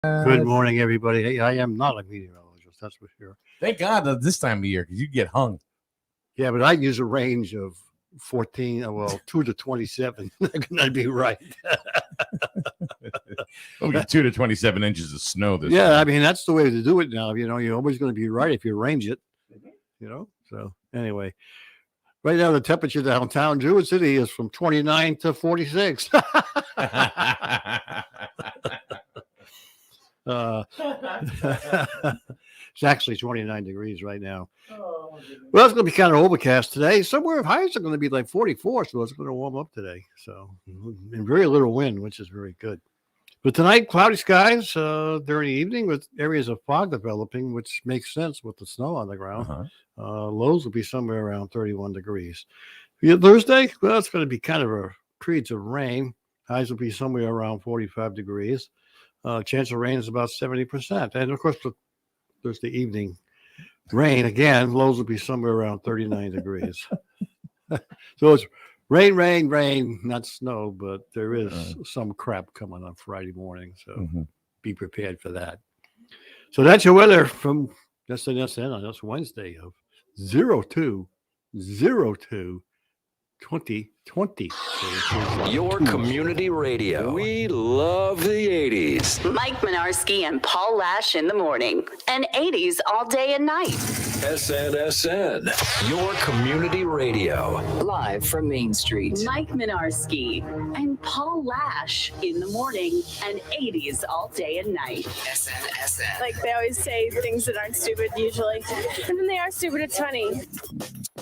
Good morning, everybody. Hey, I am not a meteorologist, that's for sure. Thank God that this time of year, because you get hung. Yeah, but I use a range of 2 to 27. That'd be right. We got 2 to 27 inches of snow this Yeah, time. I mean, that's the way to do it now. You know, you're always going to be right if you range it, you know? So, anyway, right now, the temperature downtown Jewett City is from 29 to 46. It's actually 29 degrees right now. Well, it's going to be kind of overcast today. Somewhere highs are going to be like 44, so it's going to warm up today. So, and very little wind, which is very good. But tonight, cloudy skies during the evening with areas of fog developing, which makes sense with the snow on the ground. Lows will be somewhere around 31 degrees. Thursday, well, it's going to be kind of a periods of rain. Highs will be somewhere around 45 degrees. Chance of rain is about 70%. And of course, there's the evening rain again. Lows will be somewhere around 39 degrees. So it's rain, not snow, but there is some crap coming on Friday morning. So be prepared for that. So that's your weather from SNSN on this Wednesday of 02/02/2020. Your community radio. We love the 80s. Mike Minarski and Paul Lash in the morning, and 80s all day and night. SNSN, your community radio. Live from Main Street. Mike Minarski and Paul Lash in the morning, and 80s all day and night. SNSN. Like they always say things that aren't stupid usually, and then they are stupid. It's funny.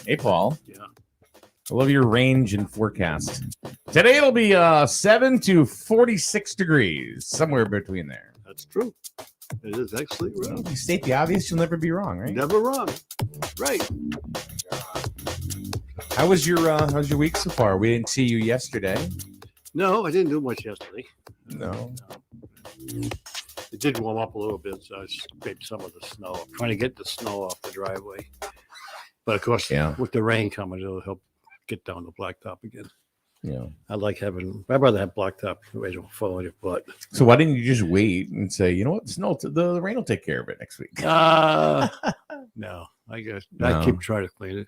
Hey, Paul. Yeah. I love your range and forecast. Today it'll be 7 to 46 degrees, somewhere between there. That's true. It is actually wrong. You state the obvious, you'll never be wrong, right? Never wrong. Right. How's your week so far? We didn't see you yesterday. No, I didn't do much yesterday. No. It did warm up a little bit, so I scraped some of the snow. I'm trying to get the snow off the driveway. But of course, with the rain coming, it'll help get down the blacktop again. Yeah. I'd rather have blacktop so don't fall on your butt. So why didn't you just wait and say, you know what, the rain will take care of it next week? No, I guess I keep trying to clean it.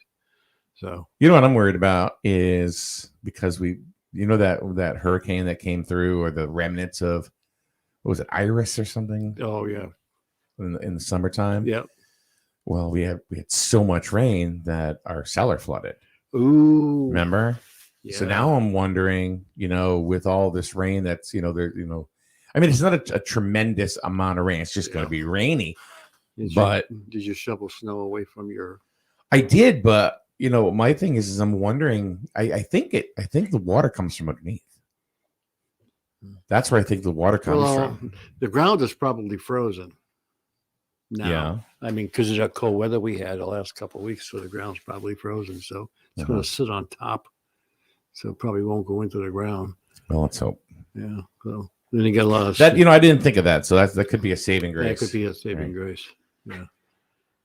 So you know what I'm worried about is because that hurricane that came through, or the remnants of, what was it, Iris or something? Oh yeah, in the summertime. Yep. Well, we had so much rain that our cellar flooded. Ooh, remember? Yeah. So now I'm wondering, with all this rain that's, I mean, it's not a tremendous amount of rain. It's just going to be rainy. Did you shovel snow away from your? I did, but my thing is I'm wondering. I think the water comes from underneath. That's where I think the water comes from. The ground is probably frozen. Now. Yeah. I mean, because of that cold weather we had the last couple of weeks, so the ground's probably frozen. So it's going to sit on top. So it probably won't go into the ground. Well, let's hope. Yeah. So then you got a lot of that. I didn't think of that. So that could be a saving grace. That could be a saving grace. Yeah.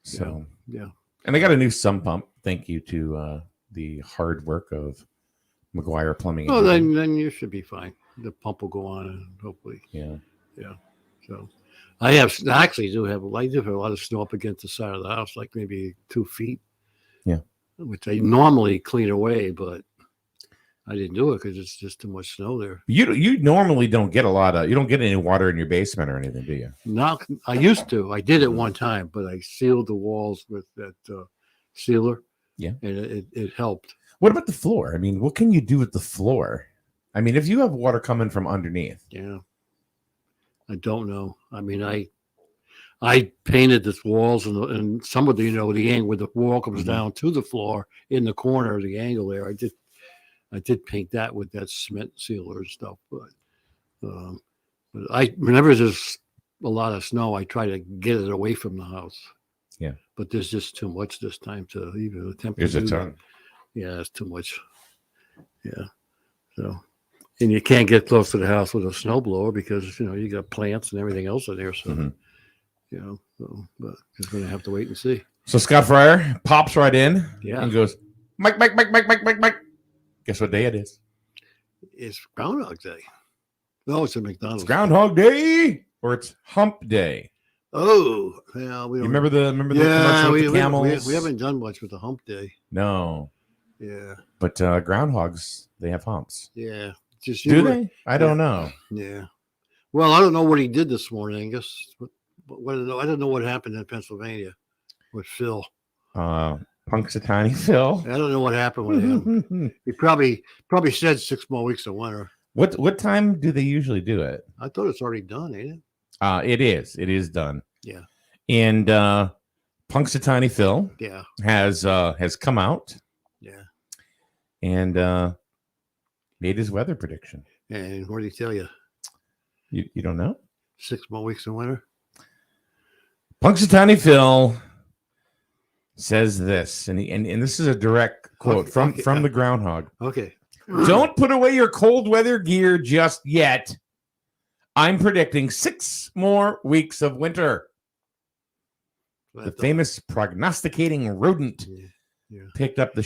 So yeah. And I got a new sump pump. Thank you to the hard work of McGuire Plumbing. Oh, then you should be fine. The pump will go on, and hopefully. Yeah. Yeah. So I do have a lot of snow up against the side of the house, like maybe 2 feet. Yeah. Which I normally clean away, but I didn't do it because it's just too much snow there. You normally don't get you don't get any water in your basement or anything, do you? No, I used to. I did it one time, but I sealed the walls with that sealer. Yeah. And it helped. What about the floor? I mean, what can you do with the floor? I mean, if you have water coming from underneath. Yeah. I don't know. I mean, I painted the walls and some of the, the angle where the wall comes down to the floor in the corner of the angle there. I did paint that with that cement sealer and stuff, but whenever there's a lot of snow, I try to get it away from the house. Yeah. But there's just too much this time to even attempt to do that. Yeah, it's too much. Yeah. So, and you can't get close to the house with a snowblower because, you got plants and everything else in there. So, but just going to have to wait and see. So Scott Fryer pops right in and goes, Mike. Guess what day it is? It's Groundhog Day. No, it's a McDonald's. It's Groundhog Day. or it's Hump Day. Oh, yeah. We You don't remember the Yeah, commercial with the we camels? haven't done much with the hump day. No, Yeah, but groundhogs, they have humps. yeah. Just Do they? I don't know. Yeah. Well, I don't know what he did this morning. I guess. I don't know what happened in Pennsylvania with Phil. Punxsutawney Phil. I don't know what happened with him. He probably said 6 more weeks of winter. What time do they usually do it? I thought it's already done, ain't it? It is done. Yeah. And Punxsutawney Phil Yeah. has come out Yeah. and made his weather prediction. And what did he tell you? You don't know? 6 more weeks of winter. Punxsutawney Phil says this, and this is a direct quote from the groundhog. Okay. Don't put away your cold weather gear just yet. I'm predicting 6 more weeks of winter. The famous prognosticating rodent picked the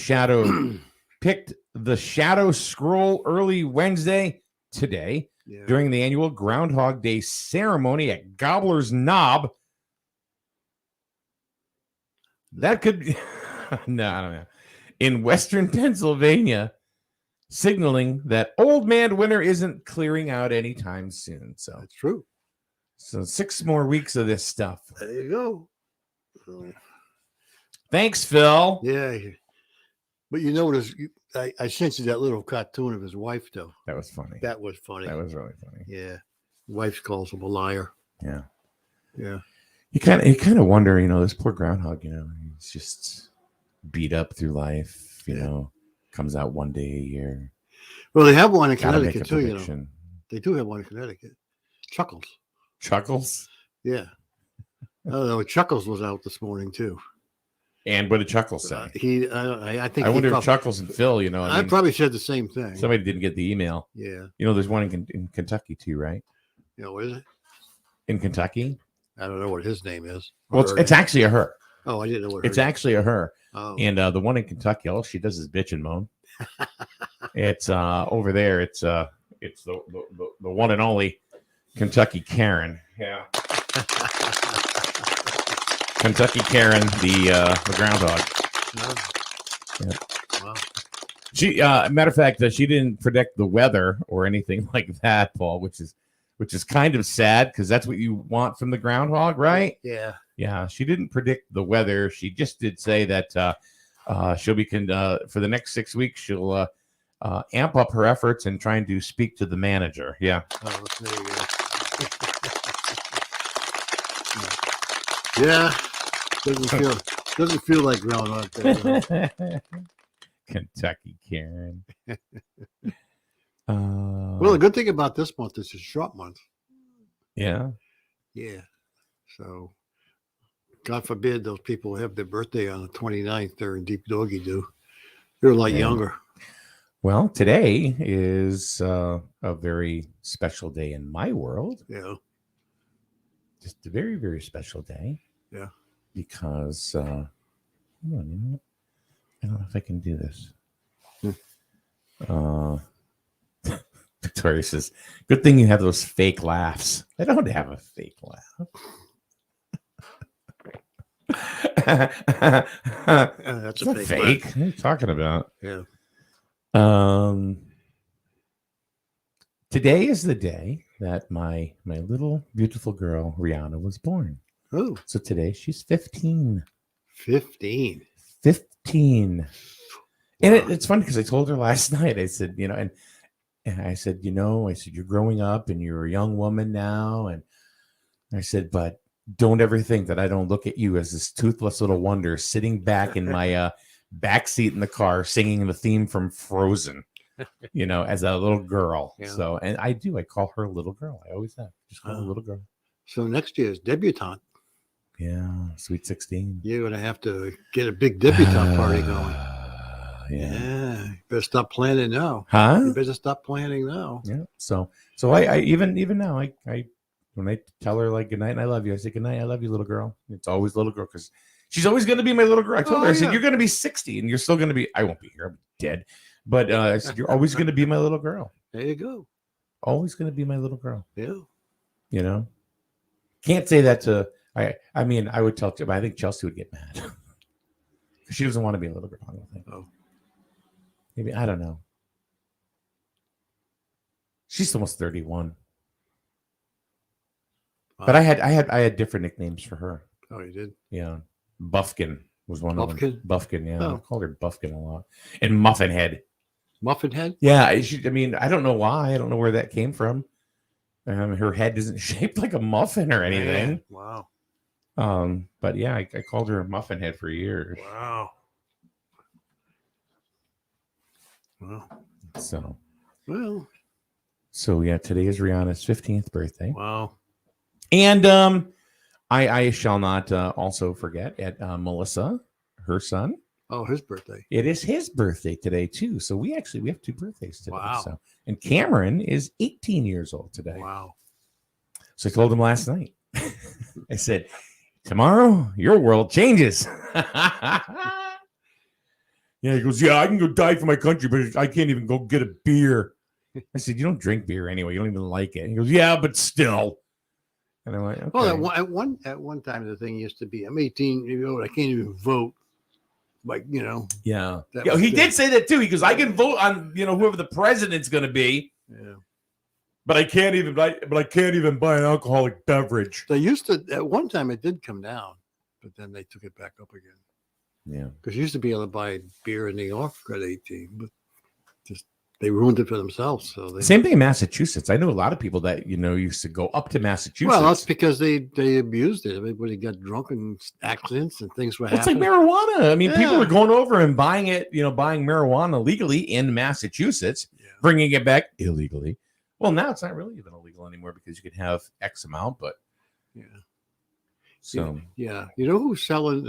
shadow scroll early Wednesday today during the annual Groundhog Day ceremony at Gobbler's Knob. That could no, I don't know. In western Pennsylvania, signaling that old man winter isn't clearing out anytime soon. So That's true. So 6 more weeks of this stuff. There you go. So, Thanks, Phil. yeah. But you notice, I sent you that little cartoon of his wife, though. That was funny. That was funny. That was really funny. Yeah. Wife calls him a liar. Yeah. Yeah. You kind of wonder, this poor groundhog, he's just beat up through life, comes out one day a year. Well, they have one in Gotta make a Connecticut, too, prediction. They do have one in Connecticut. Chuckles. Chuckles? Yeah. I don't know. Chuckles was out this morning, too. And what did Chuckles say? I think I he wonder if prob- Chuckles and Phil, I probably said the same thing. somebody didn't get the email. Yeah. There's one in Kentucky too, right? Is it? In Kentucky? I don't know what his name is. Well, it's actually a her. Oh, I didn't know what It's her actually a her. Oh. And the one in Kentucky, all she does is bitch and moan. It's over there. It's the one and only Kentucky Karen. Yeah. Kentucky Karen, the groundhog. Yeah. Wow. She, matter of fact, she didn't predict the weather or anything like that, Paul, which is kind of sad because that's what you want from the groundhog, right? Yeah. Yeah, she didn't predict the weather. She just did say that she'll be for the next 6 weeks. She'll amp up her efforts and trying to speak to the manager. Yeah. Oh, there you go. Yeah. Doesn't feel like Groundhog Day. Kentucky Karen. Well, the good thing about this month is it's a short month. Yeah. Yeah. So, God forbid those people have their birthday on the 29th. They're in deep doggy do. They're a lot younger. Well, today is a very special day in my world. Yeah. Just a very, very special day. Yeah. Because, hold on, you know what? I don't know if I can do this. Victoria says, good thing you have those fake laughs. I don't have a fake laugh. That's It's not fake. What are you talking about? Yeah. Today is the day that my little beautiful girl Rihanna was born. Oh, So today she's 15. 15. 15. And it's funny because I told her last night, I said, and I said, you're growing up and you're a young woman now. And I said, but don't ever think that I don't look at you as this toothless little wonder sitting back in my back seat in the car singing the theme from Frozen, as a little girl. Yeah. So, and I call her a little girl. I always have. Just call her a little girl. So next year's debutante. Yeah. Sweet 16. You're going to have to get a big debutante party going. Yeah. Yeah. You better stop planning now. Huh? You better stop planning now. Yeah. So I even now I when I tell her like good night and I love you, I say good night, I love you, little girl. It's always little girl because she's always going to be my little girl. I told her, I said, you're going to be 60 and you're still going to be. I won't be here. I'm dead. But I said, you're always going to be my little girl. There you go. Always going to be my little girl. Yeah. Can't say that to. I mean, I would tell, but I think Chelsea would get mad. She doesn't want to be a little girl. I don't think. Oh. Maybe I don't know. She's almost 31. Wow. But I had different nicknames for her. Oh, you did? Yeah, Buffkin was one of them. Buffkin? Buffkin, yeah. Oh. I called her Buffkin a lot. And Muffin Head. Muffin Head? Yeah, I mean, I don't know why. I don't know where that came from. Her head isn't shaped like a muffin or anything. Wow. But yeah, I called her a Muffin Head for years. Wow. Wow. So yeah, today is Rihanna's 15th birthday. Wow. And I shall not also forget at Melissa, her son. Oh, his birthday. It is his birthday today too. So we have 2 birthdays today. Wow. So, and Cameron is 18 years old today. Wow. So I told him last night. I said, tomorrow your world changes. Yeah, he goes, yeah, I can go die for my country, but I can't even go get a beer. I said, you don't drink beer anyway. You don't even like it. He goes, yeah, but still. And I'm like, okay. Well, at one time the thing used to be, I'm 18 years old, I can't even vote. Like, Yeah. That Yeah, was he good. did say that too. He goes, I can vote on, whoever the president's going to be, Yeah. but I can't even buy an alcoholic beverage. They used to, at one time it did come down, but then they took it back up again. Yeah. Because you used to be able to buy beer in New York at 18, but just they ruined it for themselves. So they, Same thing in Massachusetts. I know a lot of people that, used to go up to Massachusetts. well, that's because they abused it. Everybody got drunk and accidents and things were It's like happening. marijuana. I mean, people Yeah. are going over and buying it, buying marijuana legally in Massachusetts, Yeah. bringing it back illegally. Well, now it's not really even illegal anymore because you could have X amount, but Yeah. so Yeah. You know who's selling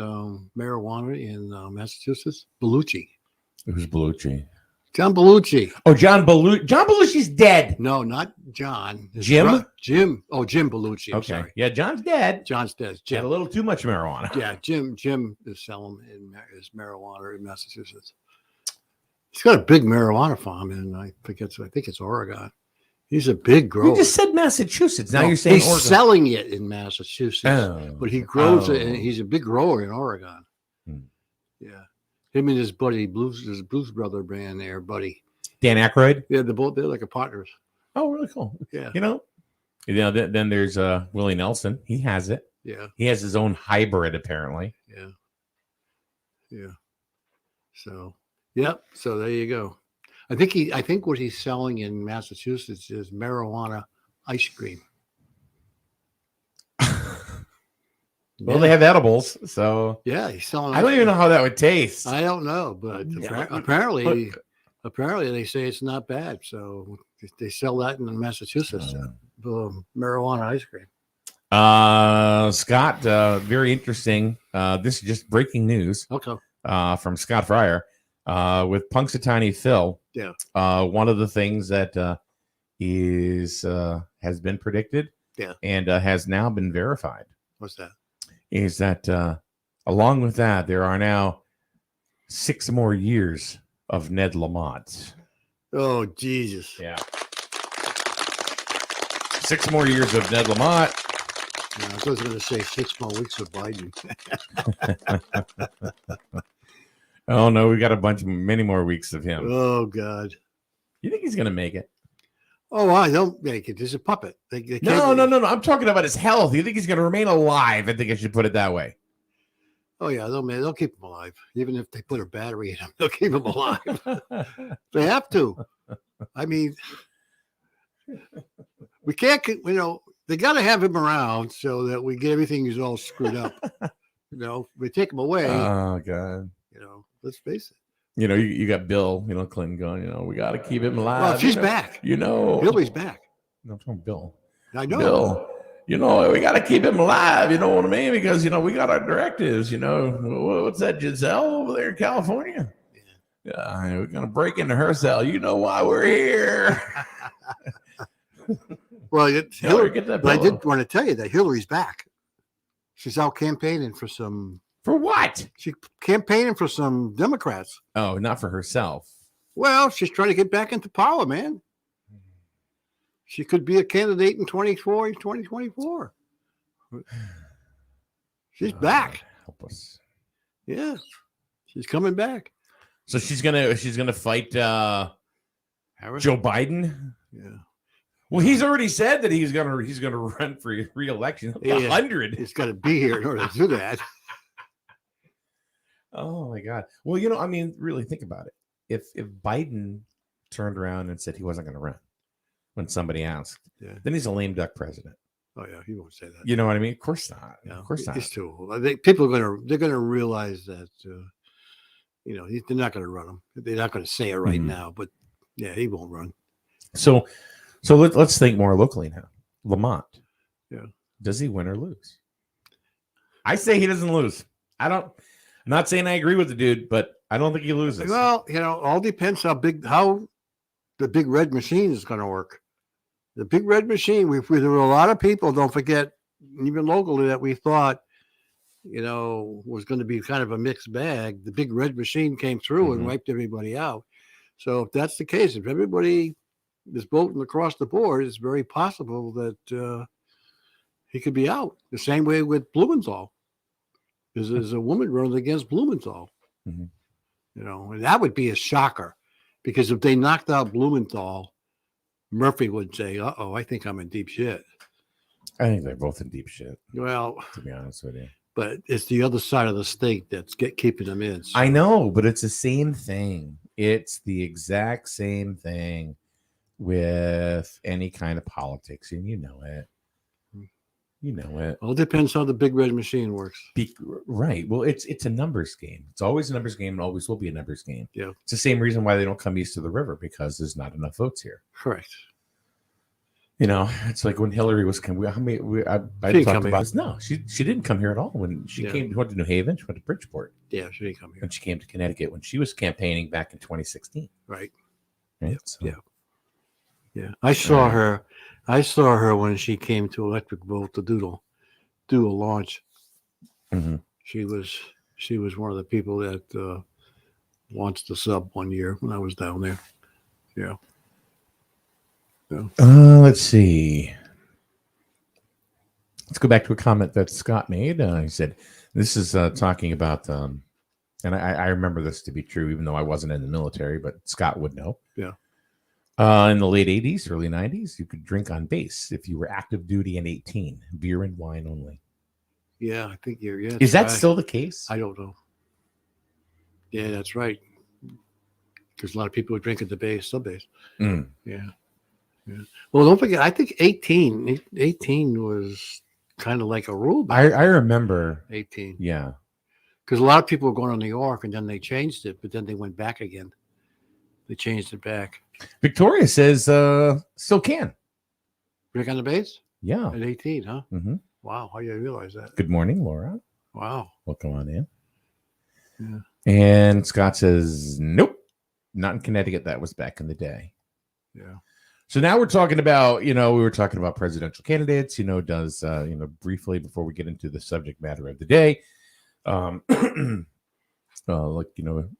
marijuana in Massachusetts? Belushi. it was Belushi. John Belushi. Oh, John Belushi. John Belushi's dead. No, not John. His Jim? Jim. Oh, Jim Belushi. I'm Okay. sorry. Yeah, John's dead. John's dead. Had a Jim. little too much marijuana. Yeah, Jim is selling his marijuana in Massachusetts. He's got a big marijuana farm in I think it's Oregon. He's a big grower. You just said Massachusetts. Now No, you're saying he's Oregon. selling it in Massachusetts, Oh. but he grows it, Oh. and he's a big grower in Oregon. Hmm. Yeah, him and his buddy his Blues Brother band there, buddy. Dan Aykroyd. Yeah, they're like a partners. Oh, really cool. Yeah, Then there's Willie Nelson. He has it. yeah, He has his own hybrid, apparently. yeah. So, yep. So there you go. I think what he's selling in Massachusetts is marijuana ice cream. Well, they have edibles, so Yeah, he's selling. I don't ice even know cream. how that would taste. I don't know, but Yeah. apparently they say it's not bad. So they sell that in Massachusetts. Marijuana ice cream. Scott, very interesting. This is just breaking news Okay. from Scott Fryer with Punxsutawney Phil. Yeah. One of the things that has been predicted, Yeah. and has now been verified, What's that? is that along with that, there are now 6 more years of Ned Lamont. Oh Jesus! Yeah. 6 more years of Ned Lamont. Yeah, I was going to say 6 more weeks of Biden. Oh no, we got many more weeks of him. Oh God! You think he's gonna make it? Oh, I don't make it. There's a puppet. They No. can't- I'm talking about his health. You think he's gonna remain alive? I think I should put it that way. Oh yeah, they'll keep him alive. Even if they put a battery in him, they'll keep him alive. They have to. I mean, we can't. They got to have him around so that we get everything is all screwed up. We take him away. Oh God. Let's face it. You got Bill, Clinton going, we got to keep him alive. Well, she's back. Hillary's back. No, I'm talking Bill. I know. Bill, we got to keep him alive. You know what I mean? Because, we got our directives, What's that, Giselle over there in California? Yeah, we're going to break into her cell. You know why we're here. Well, Hillary, get that but I pillow. did want to tell you that Hillary's back. She's out campaigning for For what? She's campaigning for some Democrats. Oh, not for herself. Well, she's trying to get back into power, man. She could be a candidate in 2024. She's back. Help us. Yeah, she's coming back. So she's gonna fight Harris? Joe Biden. Yeah, Well, he's already said that he's gonna run for re-election. Yeah. 100. he's got to be here in order to do that. Oh my God. Well, you know, I mean, really think about it. If Biden turned around and said he wasn't going to run when somebody asked, Yeah. then he's a lame duck president. Oh yeah, he won't say that. You know what I mean? Of course not. No, Of course not. He's too old. I think people are they're gonna realize that they're not gonna run him. They're not gonna say it right Mhm. now, but yeah, he won't run. So let's think more locally now. Lamont. Yeah. Does he win or lose? I say he doesn't lose. I'm not saying I agree with the dude, but I don't think he loses. Well, all depends how the big red machine is gonna work. The big red machine. There were a lot of people. Don't forget, even locally, that we thought, was going to be kind of a mixed bag. The big red machine came through and Mhm. wiped everybody out. So if that's the case, if everybody is voting across the board, it's very possible that he could be out. The same way with Blumenthal. There's a woman running against Blumenthal. Mhm. And that would be a shocker, because if they knocked out Blumenthal, Murphy would say, "Uh-oh, I think I'm in deep shit." I think they're both in deep shit, Well, to be honest with you. but it's the other side of the state that's keeping them in. So. I know, but it's the same thing. It's the exact same thing with any kind of politics, and you know it. You know it. Well, it depends how the big red machine works. Right. Well, it's a numbers game. It's always a numbers game and always will be a numbers game. Yeah. It's the same reason why they don't come east of the river, because there's not enough votes here. Correct. It's like when Hillary was coming. I didn't talked come about this. No, she didn't come here at all. When she went to New Haven, she went to Bridgeport. Yeah, she didn't come here. And she came to Connecticut when she was campaigning back in 2016. Right. Right. So, Yeah. Yeah. I saw her. I saw her when she came to Electric Boat to do a launch. Mhm. She was one of the people that launched the sub one year when I was down there. Yeah. Let's see. Let's go back to a comment that Scott made. He said, "This is talking about," and I remember this to be true, even though I wasn't in the military, but Scott would know. Yeah. In the late 80s, early 90s, you could drink on base if you were active duty and 18, beer and wine only. Yeah, I think you're. Yeah. Is that right. still the case? I don't know. Yeah, that's right. There's a lot of people who drink at the base, sub base. Mm. Yeah. Yeah. Well, don't forget, I think 18 was kind of like a rule. I remember. 18. Yeah. Because a lot of people were going to New York and then they changed it, but then they went back again. They changed it back. Victoria says still can. Drink on the base? Yeah. At 18, huh? Mm-hmm. Wow. How do you realize that? Good morning, Laura. Wow. Welcome on in. Yeah. And Scott says, nope, not in Connecticut. That was back in the day. Yeah. So now we're talking about, we were talking about presidential candidates, briefly before we get into the subject matter of the day.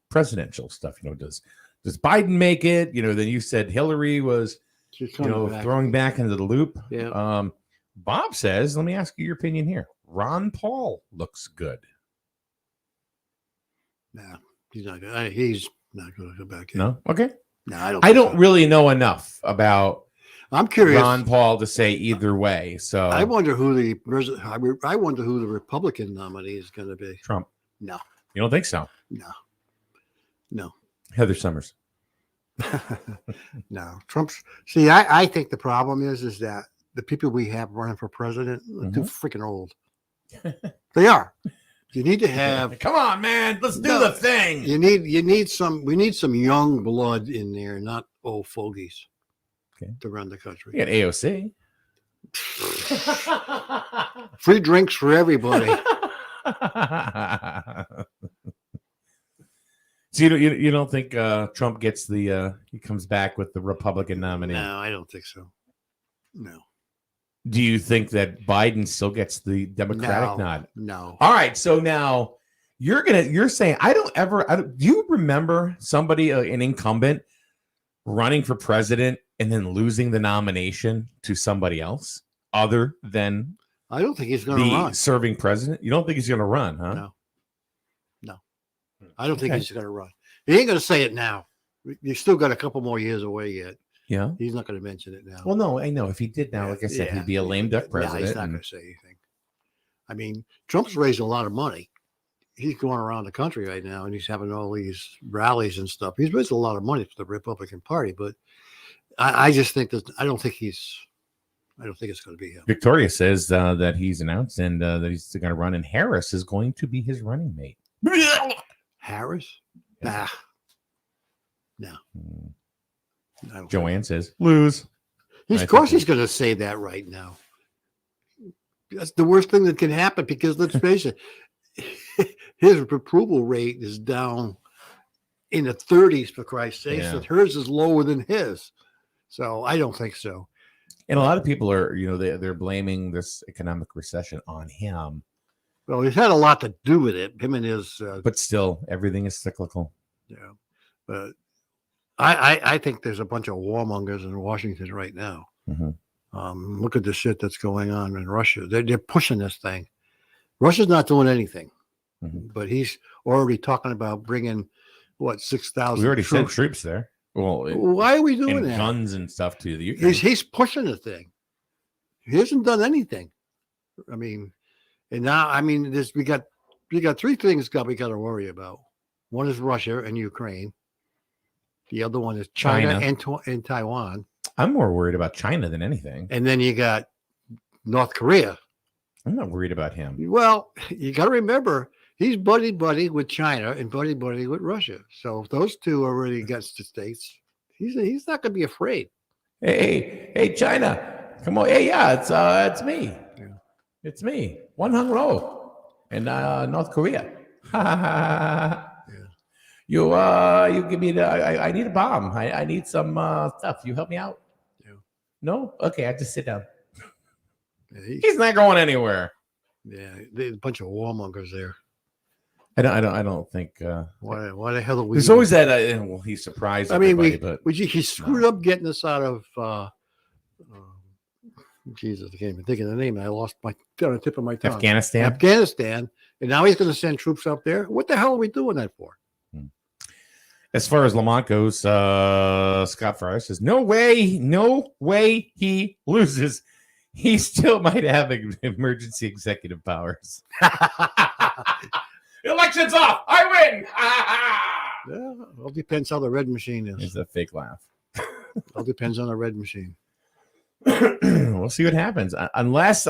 Presidential stuff, does Biden make it? Then you said Hillary was, She's coming back. throwing back into the loop. Yeah. Bob says, let me ask you your opinion here. Ron Paul looks good. Nah, he's not good. He's not going to come back in. No? Okay. No, I I don't really know enough about I'm curious. Ron Paul to say either way. So I wonder who the Republican nominee is going to be. Trump. No. You don't think so? No. Heather Summers. No. Trump's. See, I think the problem is that the people we have running for president are too freaking old. They are. You need to have. Come on, man. Let's do No. the thing. We need some young blood in there, not old fogies. Okay. To run the country. You got AOC. Free drinks for everybody. So you don't think Trump gets he comes back with the Republican nominee? No, I don't think so. No. Do you think that Biden still gets the Democratic nod? No. All right, so now you're saying do you remember somebody, an incumbent, running for president and then losing the nomination to somebody else other than I don't think he's going to The run. serving president. You don't think he's going to run, huh? No. I don't think Okay. he's going to run. He ain't going to say it now. You still got a couple more years away yet. Yeah. He's not going to mention it now. Well, no, I know. If he did now, like I said, he'd be a lame duck president. Yeah, he's not and- going to say anything. I mean, Trump's raising a lot of money. He's going around the country right now, and he's having all these rallies and stuff. He's raised a lot of money for the Republican Party, but I just think that I don't think it's going to be him. Victoria says that he's announced and that he's going to run, and Harris is going to be his running mate. Harris? Nah. No. Hmm. I don't Joanne says lose. He's, I of course, think he's going to say that right now. That's the worst thing that can happen because let's face it, his approval rate is down in the 30s, for Christ's sake. Yeah. And hers is lower than his. So I don't think so. And a lot of people are, they're blaming this economic recession on him, Well, he's had a lot to do with it. Him and his, but still, everything is cyclical. yeah. But I think there's a bunch of warmongers in Washington right now. Mhm. Look at the shit that's going on in Russia. They're pushing this thing. Russia's not doing anything, Mhm. but he's already talking about bringing 6,000. We already sent troops. troops there. Well, Why are we doing and that? guns and stuff to the Ukraine. He's pushing the thing. He hasn't done anything. I mean, and now we got three things we got to worry about. One is Russia and Ukraine. The other one is China. And Taiwan. I'm more worried about China than anything. And then you got North Korea. I'm not worried about him. Well, you got to remember he's buddy with China and buddy with Russia. So if those two are really against the states, he's not going to be afraid. Hey, China, come on. Hey, yeah, it's me. Yeah. It's me, One Hung Lo, in North Korea. You give me I need a bomb. I need some stuff. You help me out. Yeah. No, okay, I just sit down. Yeah, He's not going anywhere. there's a bunch of warmongers there. I don't think. Why the hell are we? There's always that. Well, he's surprised. I mean, everybody, but he screwed up getting us out of. Jesus, I can't even think of the name. I lost my on the tip of my tongue. Afghanistan, and now he's going to send troops up there. What the hell are we doing that for? As far as Lamont goes, Scott Fryer says, no way he loses. He still might have emergency executive powers. Election's off. I win. Yeah, all depends how the red machine is. It's a fake laugh. All depends on the red machine. We'll see what happens. Unless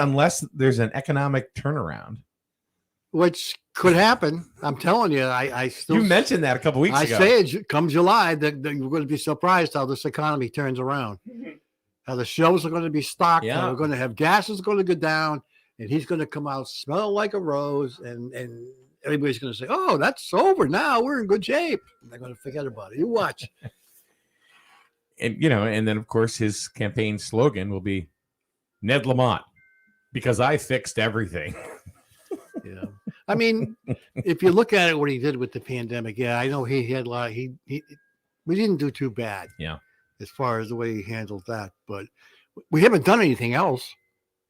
there's an economic turnaround. Which could happen. I'm telling you, I still. You mentioned that a couple weeks ago. I say it come July that you're going to be surprised how this economy turns around. How the shelves are going to be stocked. Yeah. How we're going to have gas is going to go down, and he's going to come out smelling like a rose, and everybody's going to say, "Oh, that's over now. We're in good shape." And they're going to forget about it. You watch. And then of course his campaign slogan will be Ned Lamont, because I fixed everything. Yeah. I mean, if you look at it, what he did with the pandemic, yeah, I know he had a lot. We didn't do too bad. Yeah. As far as the way he handled that, but we haven't done anything else.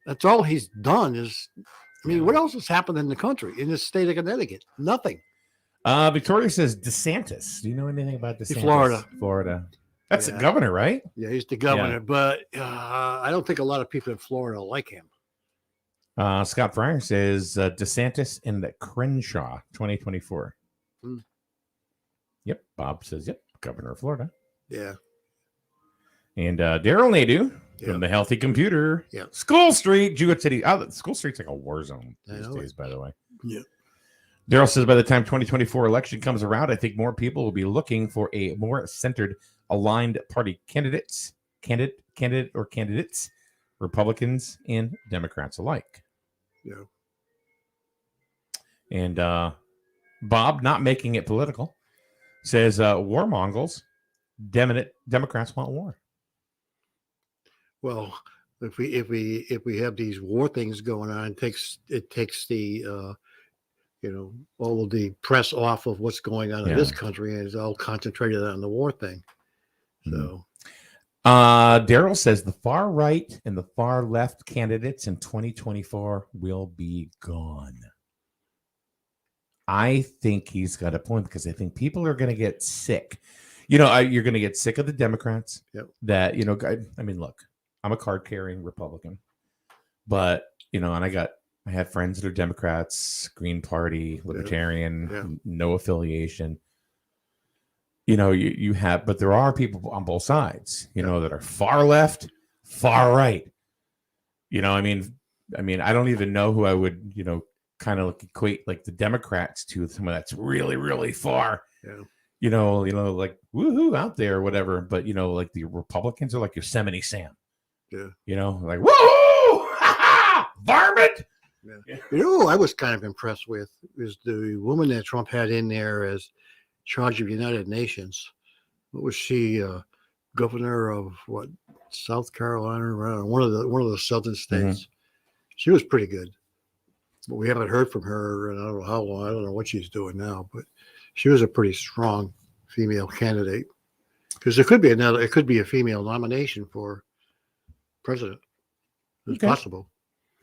That's all he's done is, I mean, what else has happened in the country, in the state of Connecticut? Nothing. Victoria says DeSantis. Do you know anything about DeSantis? Florida. That's the Yeah. governor, right? Yeah, he's the governor, but I don't think a lot of people in Florida like him. Scott Fryer says DeSantis and Crenshaw 2024. Hmm. Yep. Bob says, yep, governor of Florida. Yeah. And Daryl Nadu Yeah. from the Healthy Computer. Yeah. School Street, Jewett City. Oh, School Street's like a war zone I these know days, by the way. Yeah. Daryl says by the time 2024 election comes around, I think more people will be looking for a more centered, aligned party candidates, Republicans and Democrats alike. Yeah. And Bob, not making it political, says warmongers, Democrats want war. Well, if we have these war things going on, it takes the all of the press off of what's going on in this country, and it's all concentrated on the war thing. So Daryl says the far right and the far left candidates in 2024 will be gone. I think he's got a point because I think people are going to get sick. You're going to get sick of the Democrats. Yep. That, I mean, look, I'm a card carrying Republican, but, and I have friends that are Democrats, Green Party, Libertarian, no affiliation. You have, but there are people on both sides, that are far left, far right. I mean, I don't even know who I would, kind of equate like the Democrats to someone that's really, really far, like woohoo out there or whatever. But, like the Republicans are like Yosemite Sam, like woohoo, varmint. Yeah. Who I was kind of impressed with is the woman that Trump had in there as charge of United Nations. What was she? Governor of what? South Carolina, one of the southern states. Mm-hmm. She was pretty good, but we haven't heard from her, and I don't know how long. I don't know what she's doing now, but she was a pretty strong female candidate. Because it could be a female nomination for president. It's possible.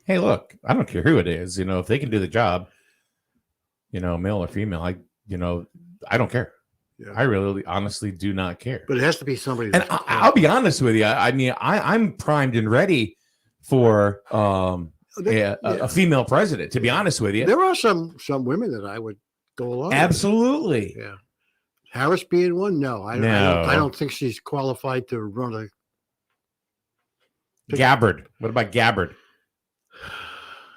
Hey, look, I don't care who it is. If they can do the job, male or female, I don't care. Yeah. I really, honestly do not care. But it has to be somebody. And I'll be honest with you. I mean, I'm primed and ready for a female president. To be honest with you, there are some women that I would go along. Absolutely. With. Yeah. Harris being one. No, I don't think she's qualified to run a. Gabbard. What about Gabbard?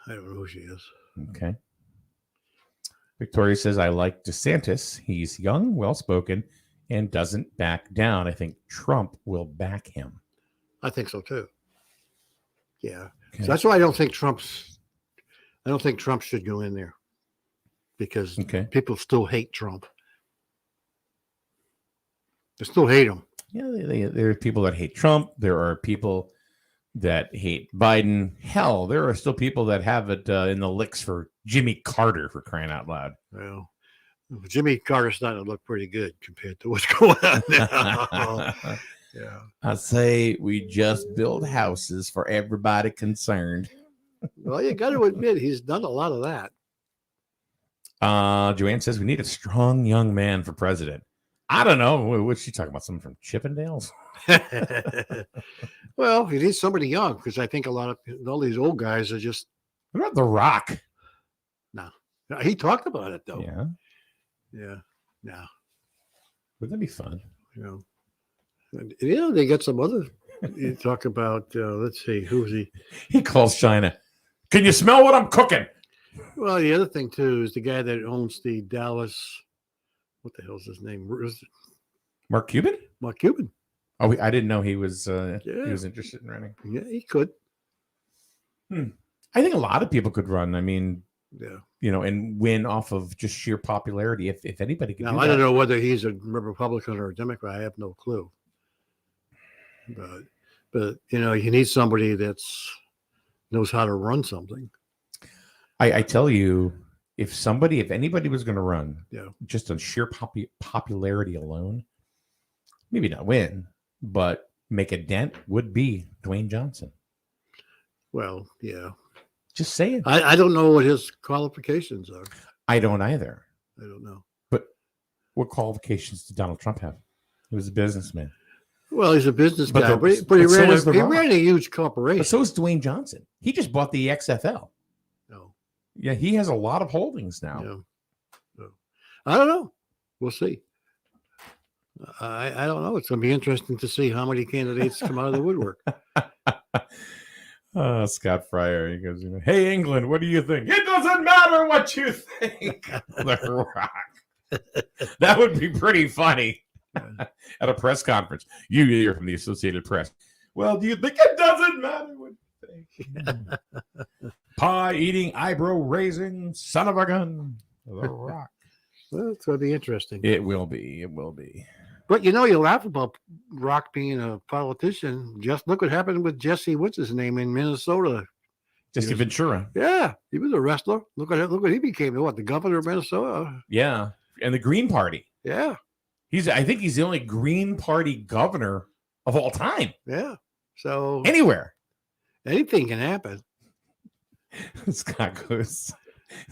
I don't know who she is. Okay. Victoria says, I like DeSantis. He's young, well-spoken, and doesn't back down. I think Trump will back him. I think so, too. Yeah. Okay. So that's why I don't think Trump should go in there. Because people still hate Trump. They still hate him. Yeah, there are people that hate Trump. There are people that hate Biden. Hell, there are still people that have it in the licks for Jimmy Carter, for crying out loud. Well, Jimmy Carter's starting to look pretty good compared to what's going on now. Yeah. I say we just build houses for everybody concerned. Well, you got to admit, he's done a lot of that. Joanne says we need a strong young man for president. I don't know. What's she talking about? Someone from Chippendales? Well, he needs somebody young because I think all these old guys are just. What about The Rock? No, he talked about it though. Yeah. No. Wouldn't that be fun? They got some other. You talk about. Let's see, who's he? He calls China. Can you smell what I'm cooking? Well, the other thing too is the guy that owns the Dallas. What the hell's his name? Mark Cuban. Mark Cuban. Oh, I didn't know he was. He was interested in running. Yeah, he could. I think a lot of people could run. I mean, yeah, and win off of just sheer popularity. If anybody could. Now, I don't know whether he's a Republican or a Democrat. I have no clue. But you need somebody that's knows how to run something. I tell you, if anybody was going to run, just on sheer popularity alone, maybe not win, but make a dent, would be Dwayne Johnson. Well, yeah. Just saying. I don't know what his qualifications are. I don't either. I don't know. But what qualifications did Donald Trump have? He was a businessman. Well, he's a business guy, but he ran a huge corporation. But so is Dwayne Johnson. He just bought the XFL. No. Yeah, he has a lot of holdings now. Yeah. No. I don't know. We'll see. I don't know. It's going to be interesting to see how many candidates come out of the woodwork. Scott Fryer, he goes, hey, England, what do you think? It doesn't matter what you think. The Rock. That would be pretty funny at a press conference. You hear from the Associated Press. Well, do you think it doesn't matter what you think? Pie-eating, eyebrow-raising, son of a gun. The Rock. Well, it's going to be interesting. It will be. It will be. But you laugh about Rock being a politician. Just look what happened with Jesse, what's his name, in Minnesota. Jesse Ventura. Yeah, he was a wrestler. Look what he became. The governor of Minnesota. Yeah, and the Green Party. Yeah. I think he's the only Green Party governor of all time, Yeah. So anywhere. anything can happen. Scott goes,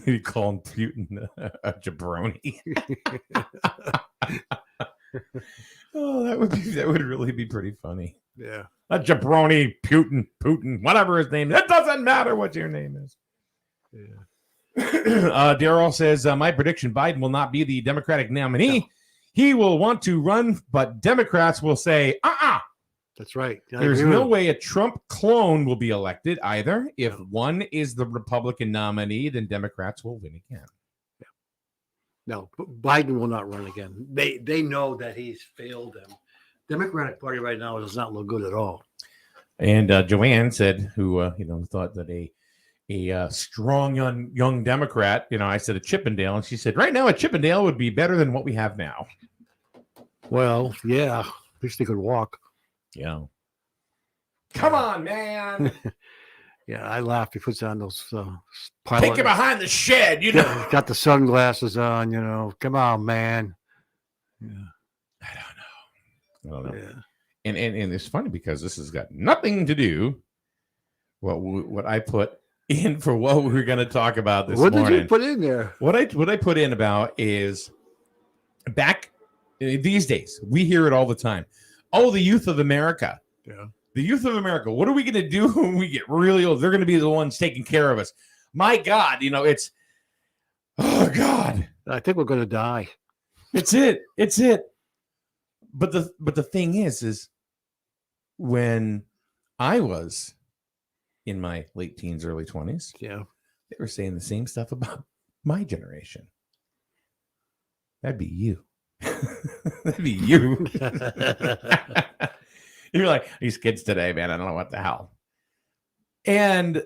you call him Putin a jabroni. Oh, that would really be pretty funny. Yeah. A jabroni, Putin, whatever his name is. It doesn't matter what your name is. Yeah. Daryl says, my prediction, Biden will not be the Democratic nominee. No. He will want to run, but Democrats will say, That's right. I There's agree with no him. way a Trump clone will be elected either. If No. one is the Republican nominee, then Democrats will win again. No, Biden will not run again. They know that he's failed them. Democratic Party right now does not look good at all. And Joanne said, who thought that a strong young Democrat, I said a Chippendale, and she said, right now a Chippendale would be better than what we have now. Well, yeah, at least they could walk. Yeah. Come on, man. Yeah, I laughed. He puts on those Take it behind the shed, Got the sunglasses on, Come on, man. Yeah. I don't know. Yeah. And it's funny because this has got nothing to do what I put in for what we're going to talk about this morning. What did you put in there? What I put in about is back these days, we hear it all the time. Oh, the youth of America. Yeah. The youth of America. What are we going to do when we get really old? They're going to be the ones taking care of us. My God, it's, oh God. I think we're going to die. It's it. But the thing is when I was in my late teens, early 20s, Yeah. they were saying the same stuff about my generation. That'd be you. That'd be you. You're like, these kids today, man, I don't know what the hell. And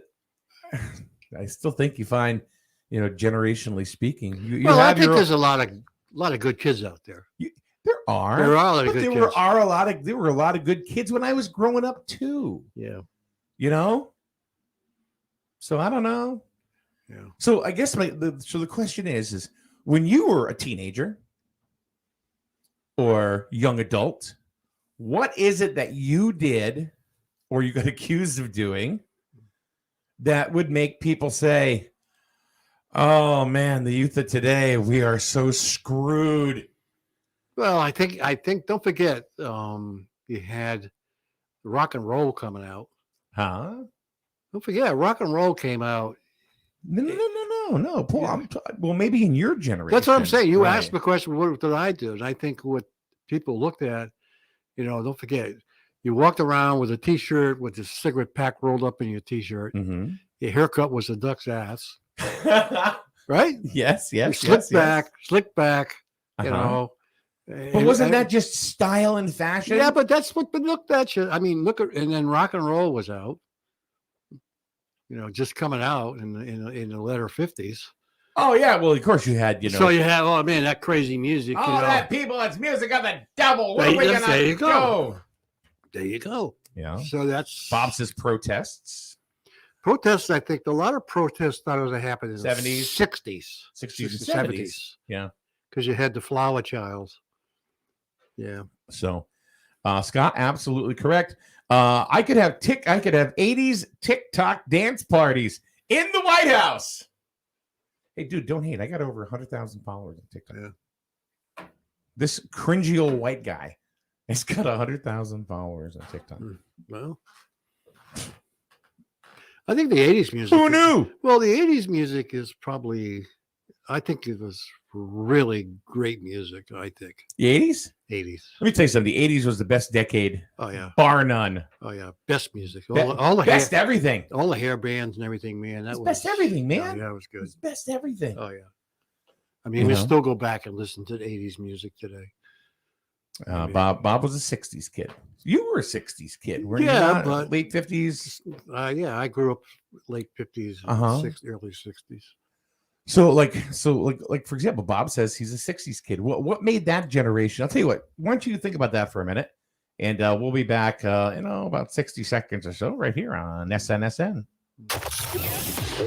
I still think you find, generationally speaking, you I have think your there's a lot of good kids out there. there are. There are a lot of But good there kids. were a lot of good kids when I was growing up too. Yeah. So I don't know. Yeah. So I guess the question is when you were a teenager or young adult, what is it that you did or you got accused of doing that would make people say, oh man, the youth of today, we are so screwed? Well, I think don't forget, you had rock and roll coming out. Huh? Don't forget, rock and roll came out. No. Paul, Yeah. well, maybe in your generation. That's what I'm saying. You right. asked the question, what did I do? And I think what people looked at, don't forget, you walked around with a T-shirt with a cigarette pack rolled up in your T-shirt. Mm-hmm. Your haircut was a duck's ass, right? Yes. Slick back, Uh-huh. And, But wasn't that just style and fashion? Yeah, but that's what looked at you. I mean, and then rock and roll was out. Just coming out in the later 50s. Oh yeah, well of course you had, So you have, oh man, that crazy music. that people, it's music of the devil. What There are we you- gonna there you go. go? There you go. Yeah. So that's Bob says protests. protests. I think a lot of protests started to happen in 70s, the 60s, 60s and 70s. Yeah. because you had the flower childs. Yeah. So Scott, absolutely correct. I could have 80s TikTok dance parties in the White House. Hey, dude, don't hate. I got over 100,000 followers on TikTok. Yeah. This cringy old white guy has got 100,000 followers on TikTok. Well, I think the 80s music. Who knew? Well, the 80s music is probably, I think it was really great music. I think The 80s? 80s. Let me tell you something. The 80s was the best decade, Oh yeah. bar none. Oh yeah. Best music. Be- All the best hair, everything. all the hair bands and everything, man. That It's was best everything, man. Oh, yeah, it was It good. was best everything. Oh yeah. I mean, we You know? still go back and listen to the 80s music today. Bob was a 60s kid. You were a 60s kid, weren't you? Yeah, not? but- late 50s. Yeah, I grew up late 50s, Uh-huh. early 60s. So like for example, Bob says he's a 60s kid. What made that generation? I'll tell you what. Why don't you think about that for a minute? And we'll be back about 60 seconds or so right here on SNSN.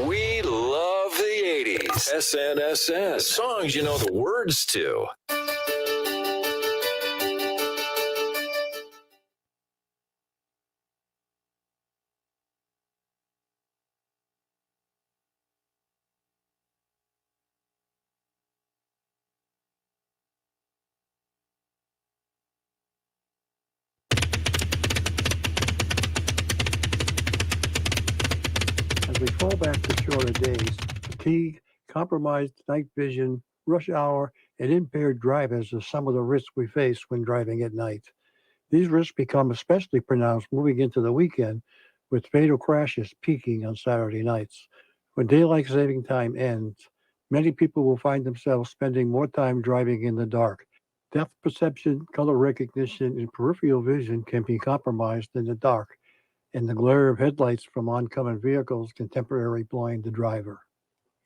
We love the 80s. SNSN. Songs you know the words to. fall back to shorter days, fatigue, compromised night vision, rush hour, and impaired drivers are some of the risks we face when driving at night. These risks become especially pronounced moving into the weekend, with fatal crashes peaking on Saturday nights. When daylight saving time ends, many people will find themselves spending more time driving in the dark. Depth perception, color recognition, and peripheral vision can be compromised in the dark, and the glare of headlights from oncoming vehicles can temporarily blind the driver.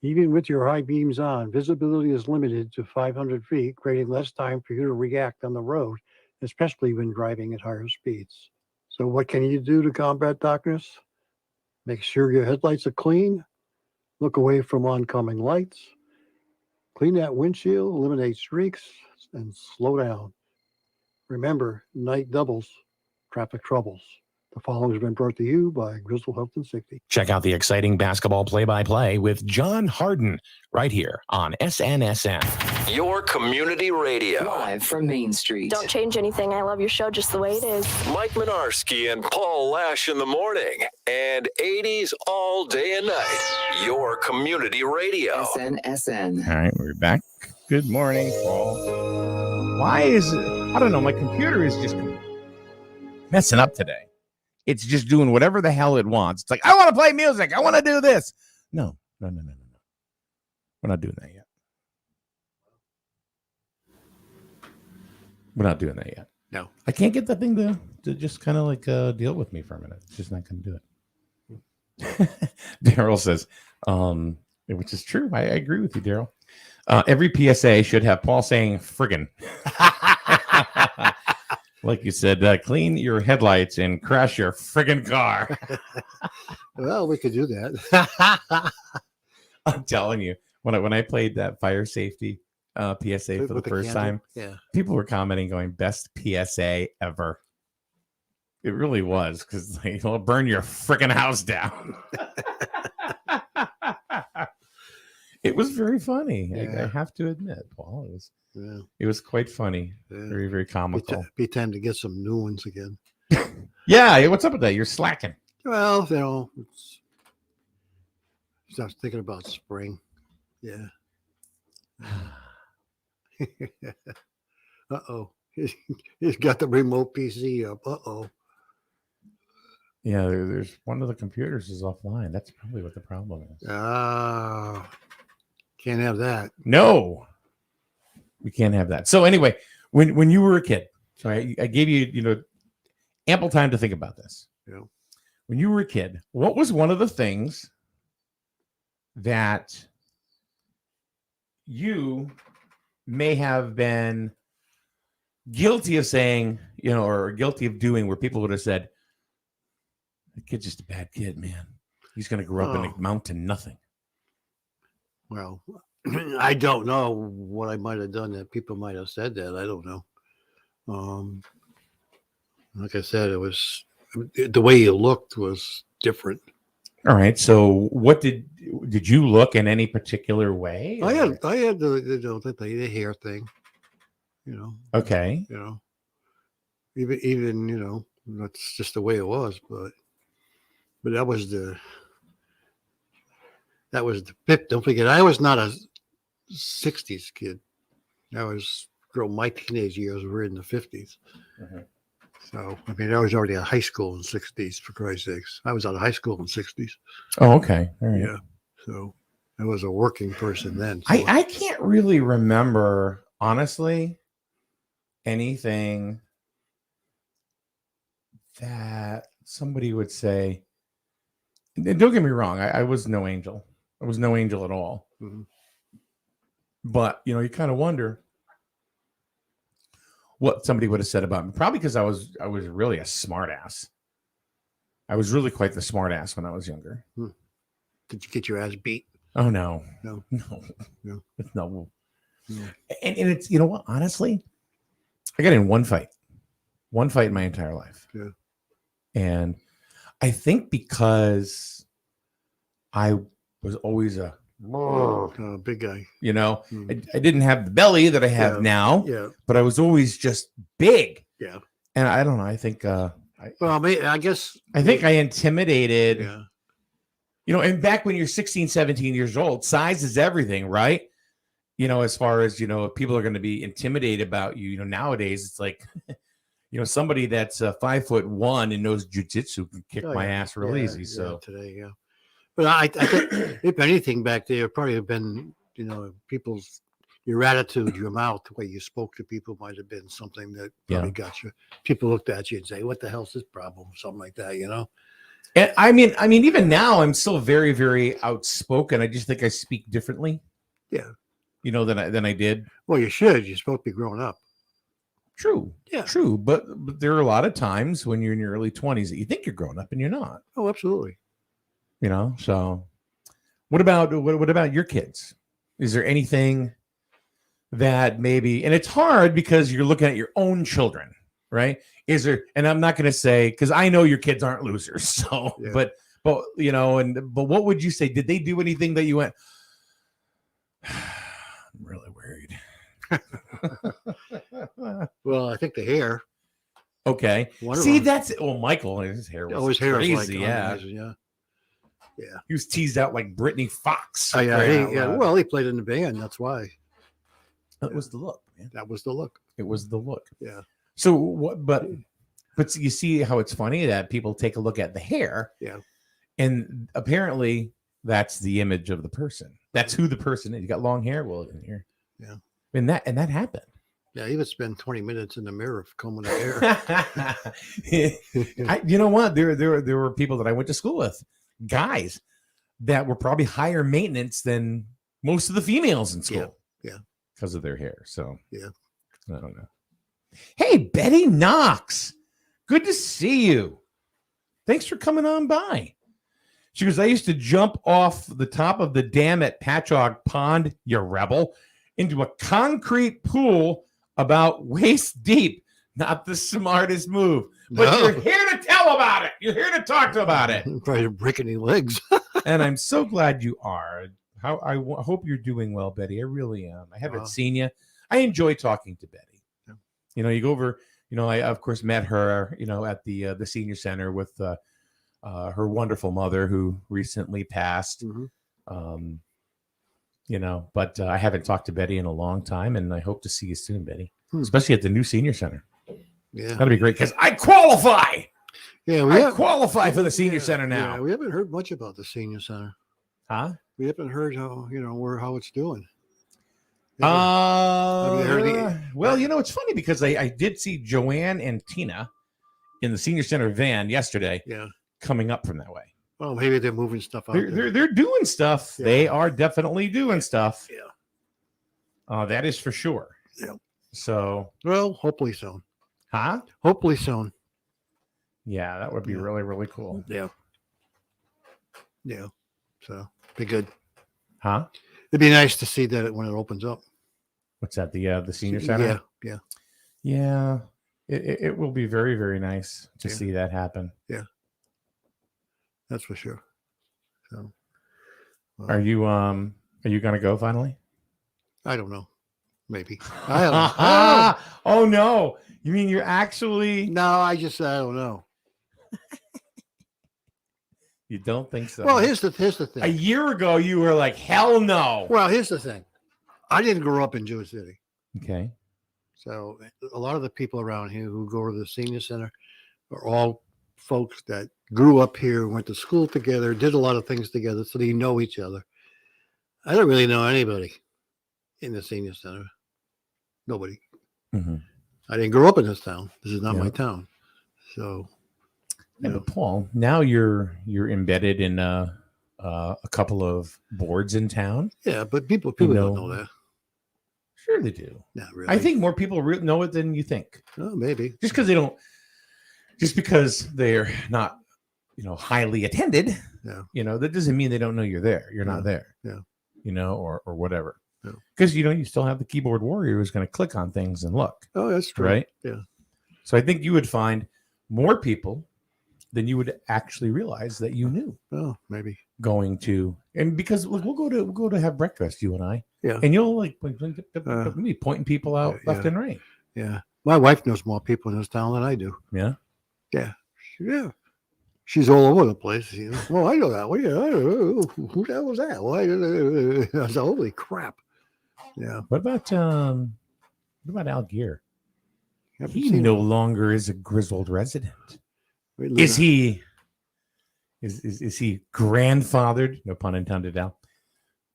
Even with your high beams on, visibility is limited to 500 feet, creating less time for you to react on the road, especially when driving at higher speeds. So what can you do to combat darkness? Make sure your headlights are clean, look away from oncoming lights, clean that windshield, eliminate streaks, and slow down. Remember, night doubles traffic troubles. The following has been brought to you by Grizzle Health and Safety. Check out the exciting basketball play-by-play with John Harden right here on SNSN. Your community radio. Live from Main Street. Don't change anything. I love your show just the way it is. Mike Minarski and Paul Lash in the morning. And 80s all day and night. Your community radio. SNSN. All right, we're back. Good morning, Paul. Why is it? I don't know. My computer is just messing up today. It's just doing whatever the hell it wants. It's like, I want to play music. I want to do this. No. We're not doing that yet. We're not doing that yet. No. I can't get that thing to just kind of like deal with me for a minute. It's just not going to do it. Daryl says, which is true. I agree with you, Daryl. Every PSA should have Paul saying friggin'. Like you said, clean your headlights and crash your friggin' car. Well, we could do that. I'm telling you, when I played that fire safety PSA for the first time, yeah, people were commenting going, best PSA ever. It really was, because like, it'll burn your friggin' house down. It was very funny. Yeah. I have to admit, Paul. yeah. It was quite funny. Yeah. Very, very comical. Be time to get some new ones again. Yeah, what's up with that? You're slacking. Well, you know, I was thinking about spring. Yeah. Uh-oh. He's got the remote PC up. Uh-oh. Yeah, there's one of the computers is offline. That's probably what the problem is. Can't have that. No, we can't have that. So anyway, when you were a kid, so I gave you ample time to think about this. Yeah. When you were a kid, what was one of the things that you may have been guilty of saying, or guilty of doing, where people would have said, "The kid's just a bad kid, man. He's going to grow up and amount to nothing." Well, I don't know what I might have done that people might have said that. I don't know. Like I said, it was the way you looked was different. All right. So what did you look in any particular way? I had the hair thing, Okay. Even that's just the way it was, but that was the pip. Don't forget, I was not a 60s kid. My teenage years were in the 50s. Mm-hmm. So, I mean, I was already out of high school in the 60s, for Christ's sakes. I was out of high school in the 60s. Oh, okay. All right. Yeah. So I was a working person then. So I can't really remember, honestly, anything that somebody would say. And don't get me wrong. I was no angel. I was no angel at all. Mm-hmm. But, you kind of wonder what somebody would have said about me. Probably because I was really a smart ass. I was really quite the smart ass when I was younger. Did you get your ass beat? Oh, no. No. No. Yeah. And it's, you know what? Honestly, I got in one fight in my entire life. Yeah. And I think because I was always a big guy. I didn't have the belly that I have now, Yeah. but I was always just big. Yeah. And I don't know. I think, Well, I guess. I think I intimidated Yeah. And back when you're 16, 17 years old, size is everything, right? As far as, if people are going to be intimidated about you, nowadays it's like, somebody that's 5'1" and knows jujitsu can kick my ass real easy. So today, yeah. But I think if anything back there, probably have been, people's, your attitude, your mouth, the way you spoke to people might have been something that probably got you. People looked at you and say, what the hell's this problem? Something like that, And I mean, even now I'm still very, very outspoken. I just think I speak differently. Yeah. Than I did. Well, you should. You're supposed to be growing up. True. Yeah. True. But there are a lot of times when you're in your early 20s that you think you're grown up and you're not. Oh, absolutely. So what about your kids? Is there anything that maybe, and it's hard because you're looking at your own children, right? Is there, and I'm not going to say, because I know your kids aren't losers. So, Yeah. but what would you say? Did they do anything that you went, I'm really worried? Well, I think the hair. Okay. One of See, them. that's Michael. His hair was His hair crazy. is like Yeah. amazing, yeah. He was teased out like Brittany Fox. Oh, yeah, Crying out loud. well, he played in the band. That's why. It was the look, man. That was the look. It was the look. Yeah. So what? But you see how it's funny that people take a look at the hair. Yeah. And apparently that's the image of the person. That's who the person is. You got long hair. Well, in here. Yeah. And that happened. Yeah, he would spend 20 minutes in the mirror combing the hair. You know what? There were people that I went to school with, guys that were probably higher maintenance than most of the females in school. Yeah. Because of their hair. So Yeah. I don't know. Hey, Betty Knox. Good to see you. Thanks for coming on by. She goes, I used to jump off the top of the dam at Patchogue Pond, you rebel, into a concrete pool about waist deep. Not the smartest move. But No. you're here to tell about it. You're here to talk about it. Probably break any legs. And I'm so glad you are. I hope you're doing well, Betty. I really am. I haven't seen you. I enjoy talking to Betty. Yeah. You go over, I of course met her, at the senior center with her wonderful mother who recently passed. Mhm. But I haven't talked to Betty in a long time, and I hope to see you soon, Betty, Hmm. especially at the new senior center. Yeah. That'd be great because I qualify. Yeah, I qualify for the senior center now. Yeah, we haven't heard much about the senior center. Huh? We haven't heard how it's doing. Have you heard Well, it's funny because I did see Joanne and Tina in the senior center van yesterday. Yeah. Coming up from that way. Well, maybe they're moving stuff out. They're doing stuff. Yeah. They are definitely doing stuff. Yeah. That is for sure. Yeah. So, Well, hopefully soon. huh? Hopefully soon. Yeah, that would be Yeah. really, really cool. Yeah. Yeah. So be good. Huh? It'd be nice to see that when it opens up. What's that? The senior center? Yeah. Yeah. It will be very, very nice to Yeah. see that happen. That's for sure. So Are you gonna go finally? I don't know. Maybe. I don't know. Oh no. You mean you're actually No, I don't know. you don't think so? Well, here's the a thing. year ago you were like, hell no. Well, here's the thing. I didn't grow up in Jewish City. Okay. So a lot of the people around here who go to the senior center are all folks that grew up here, went to school together, did a lot of things together, so they know each other. I don't really know anybody in the senior center. Nobody. Mhm. I didn't grow up in this town. This is not Yeah. my town. So, Yeah, but Paul, now you're embedded in a couple of boards in town. yeah, but people know- don't know that. Sure, they do. Not really. I think more people know it than you think. Oh, maybe. Just because they're not, highly attended. Yeah. That doesn't mean they don't know you're there. You're not Yeah. there. Yeah. Or whatever. Yeah. Because you still have the keyboard warrior who's going to click on things and look. Oh, that's true. Right. Yeah. So I think you would find more people than you would actually realize that you knew Oh, maybe. going to, and because look, we'll go to have breakfast, you and I. Yeah. And you'll be pointing people out yeah. left and right. Yeah. My wife knows more people in this town than I do. Yeah. Yeah. she's all over the place. You know? Well, I know that. Well, yeah, I don't know. Who the hell was that? Why? I was holy crap. Yeah. What about Al Gear? Haven't He seen no him. longer is a grizzled resident. We live Is in- he? Is he grandfathered? No pun intended, Al.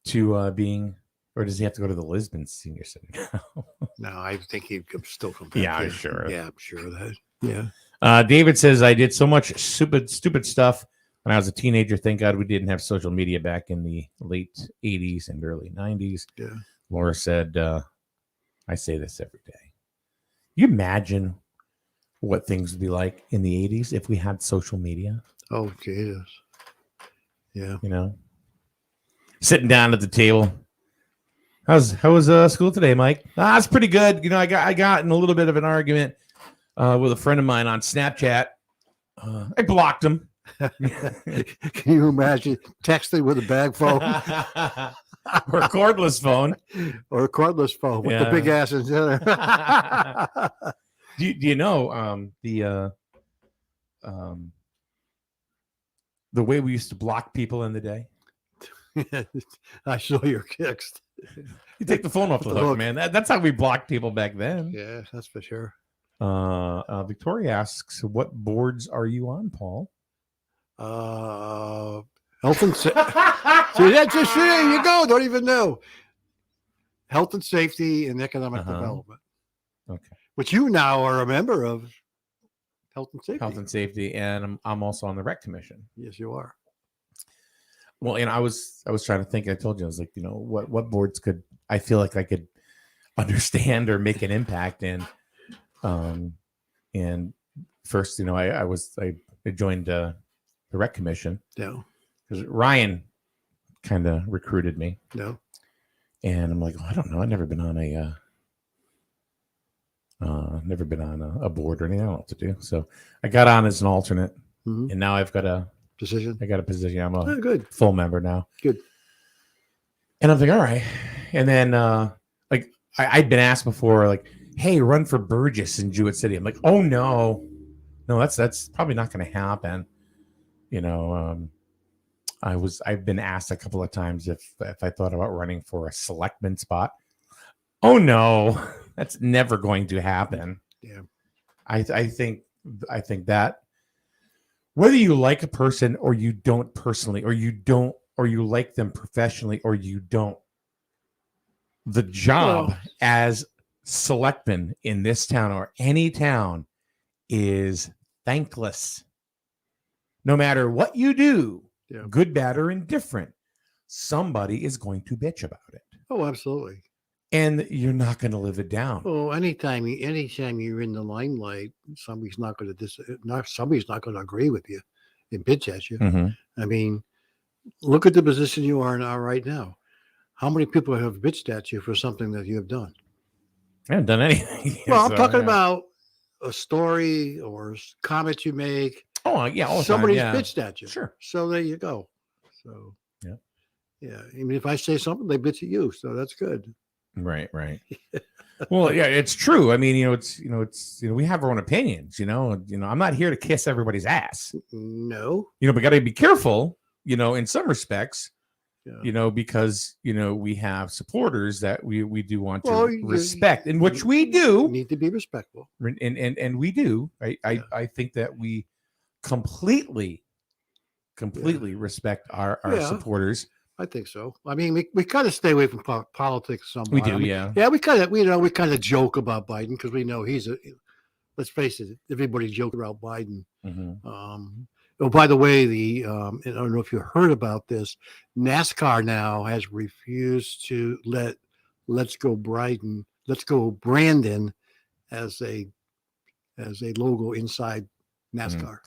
To being, or does he have to go to the Lisbon Senior Center? No, I think he'd still come back. Yeah, I'm here. sure. Yeah, I'm sure of that. Yeah. David says, I did so much stupid stuff when I was a teenager. Thank God we didn't have social media back in the late 80s and early 90s. Yeah. Laura said, I say this every day. You imagine what things would be like in the 80s if we had social media, Oh, Jesus. Yeah. you know? Sitting down at the table. How was school today, Mike? It's pretty good. You know, I got in a little bit of an argument with a friend of mine on Snapchat. I blocked him. Can you imagine texting with a bag phone Or a cordless phone. or a cordless phone with the Yeah. big ass antenna? Do you know the way we used to block people in the day? I saw your kicks. You take the phone off the The hook, hook. man. That's how we blocked people back then. Yeah, that's for sure. Victoria asks, "What boards are you on, Paul?" Health and safety. See, that's just there you go. Don't even know. Health and safety and economic Uh-huh. development, Okay, which you now are a member of. Health and safety. health and safety, and I'm also on the rec commission. Yes, you are. Well, and I was trying to think. I told you, I was like, you know, what boards could I feel like I could understand or make an impact in. And first, you know, I joined the rec commission No, because Ryan kind of recruited me, no. and I'm like, I don't know, I've never been on a board or anything. I don't know what to do, so I got on as an alternate, Mhm. and now I got a Decision. position. I'm a Oh, good. full member now. Good. And I'm like, all right. And then like I'd been asked before, like, hey, run for Burgess in Jewett City. I'm like, oh no, that's probably not going to happen. You know, I've been asked a couple of times if I thought about running for a selectman spot. Oh no, that's never going to happen. Yeah. I think that whether you like a person or you don't personally, or you like them professionally or you don't, the job Well- as selectman in this town or any town is thankless. No matter what you do, Yeah. good, bad, or indifferent, somebody is going to bitch about it. Oh, absolutely. And you're not going to live it down. Well, anytime you're in the limelight, somebody's not going to agree with you and bitch at you. Mhm. I mean, look at the position you are now right now. How many people have bitched at you for something that you have done? I haven't done anything. Well, I'm So, talking yeah. about a story or comment you make. Oh, yeah. All the time, Somebody's yeah. bitched at you. Sure. So there you go. So Yeah. yeah. I mean, if I say something, they bitch at you. So that's good. Right. Well, yeah, it's true. I mean, we have our own opinions, I'm not here to kiss everybody's ass, No. but got to be careful, in some respects, Yeah. because, we have supporters that we do want to Well, you- respect, in which we You do. need to be respectful. And we do. Yeah. I think that we completely respect our Yeah. supportors. I think so. I mean, we kind of stay away from politics somewhat. We do, I mean, yeah. Yeah, we kind of joke about Biden because we know let's face it, everybody joked about Biden. Mhm. Oh, by the way, and I don't know if you heard about this. NASCAR now has refused to let Let's Go Brandon as a logo inside NASCAR.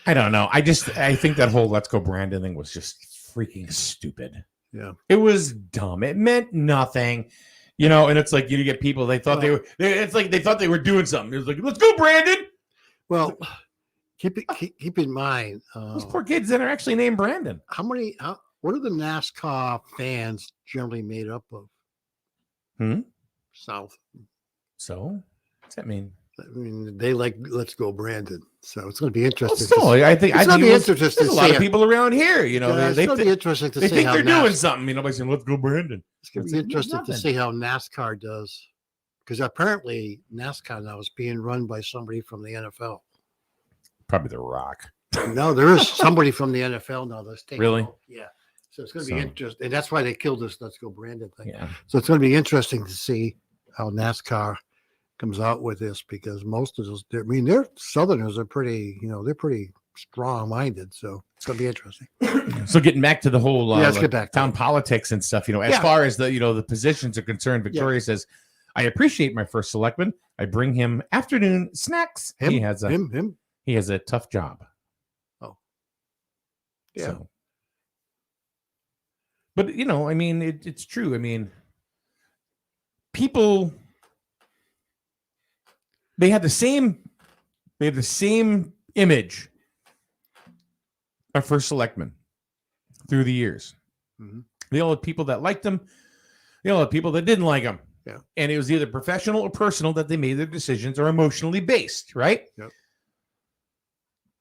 I don't know. I think that whole "Let's Go Brandon" thing was just freaking stupid. Yeah. It was dumb. It meant nothing, And it's like you get people. They thought it's like they thought they were doing something. It was like, "Let's go, Brandon." Well, keep in mind Those poor kids that are actually named Brandon. what are the NASCAR fans generally made up of? Hmm? South. So, what's that mean? I mean, they like Let's Go Brandon, so it's going to be Well, interesting. still, I think it's going to be interesting there's to a lot see. of people around here, you know, It's they going to be interesting to they see think how they're doing NASCAR, something. You know, by saying, let's go Brandon. it's going It's to be like, interesting to nothing. see how NASCAR does, because apparently NASCAR now is being run by somebody from the NFL. Probably The Rock. No, there is somebody from the NFL now that's taking Really? over. Yeah. So it's going to So- be interesting. And that's why they killed this Let's Go Brandon thing. Yeah. So it's going to be interesting to see how NASCAR comes out with this, because most of those, they're Southerners are pretty, they're pretty strong minded. So it's going to be interesting. So getting back to the whole Yeah, let's get back to town it. politics and stuff, as Yeah. far as the positions are concerned, Victoria says, I appreciate my first selectman. I bring him afternoon snacks. Him, he has a him. he has a tough job. Oh. Yeah. So. But I mean, it's true. I mean, people they have the same image of first selectmen through the years. Mhm. They all had people that liked them. They all had people that didn't like them. Yeah. And it was either professional or personal that they made their decisions, or emotionally based, right? Yep.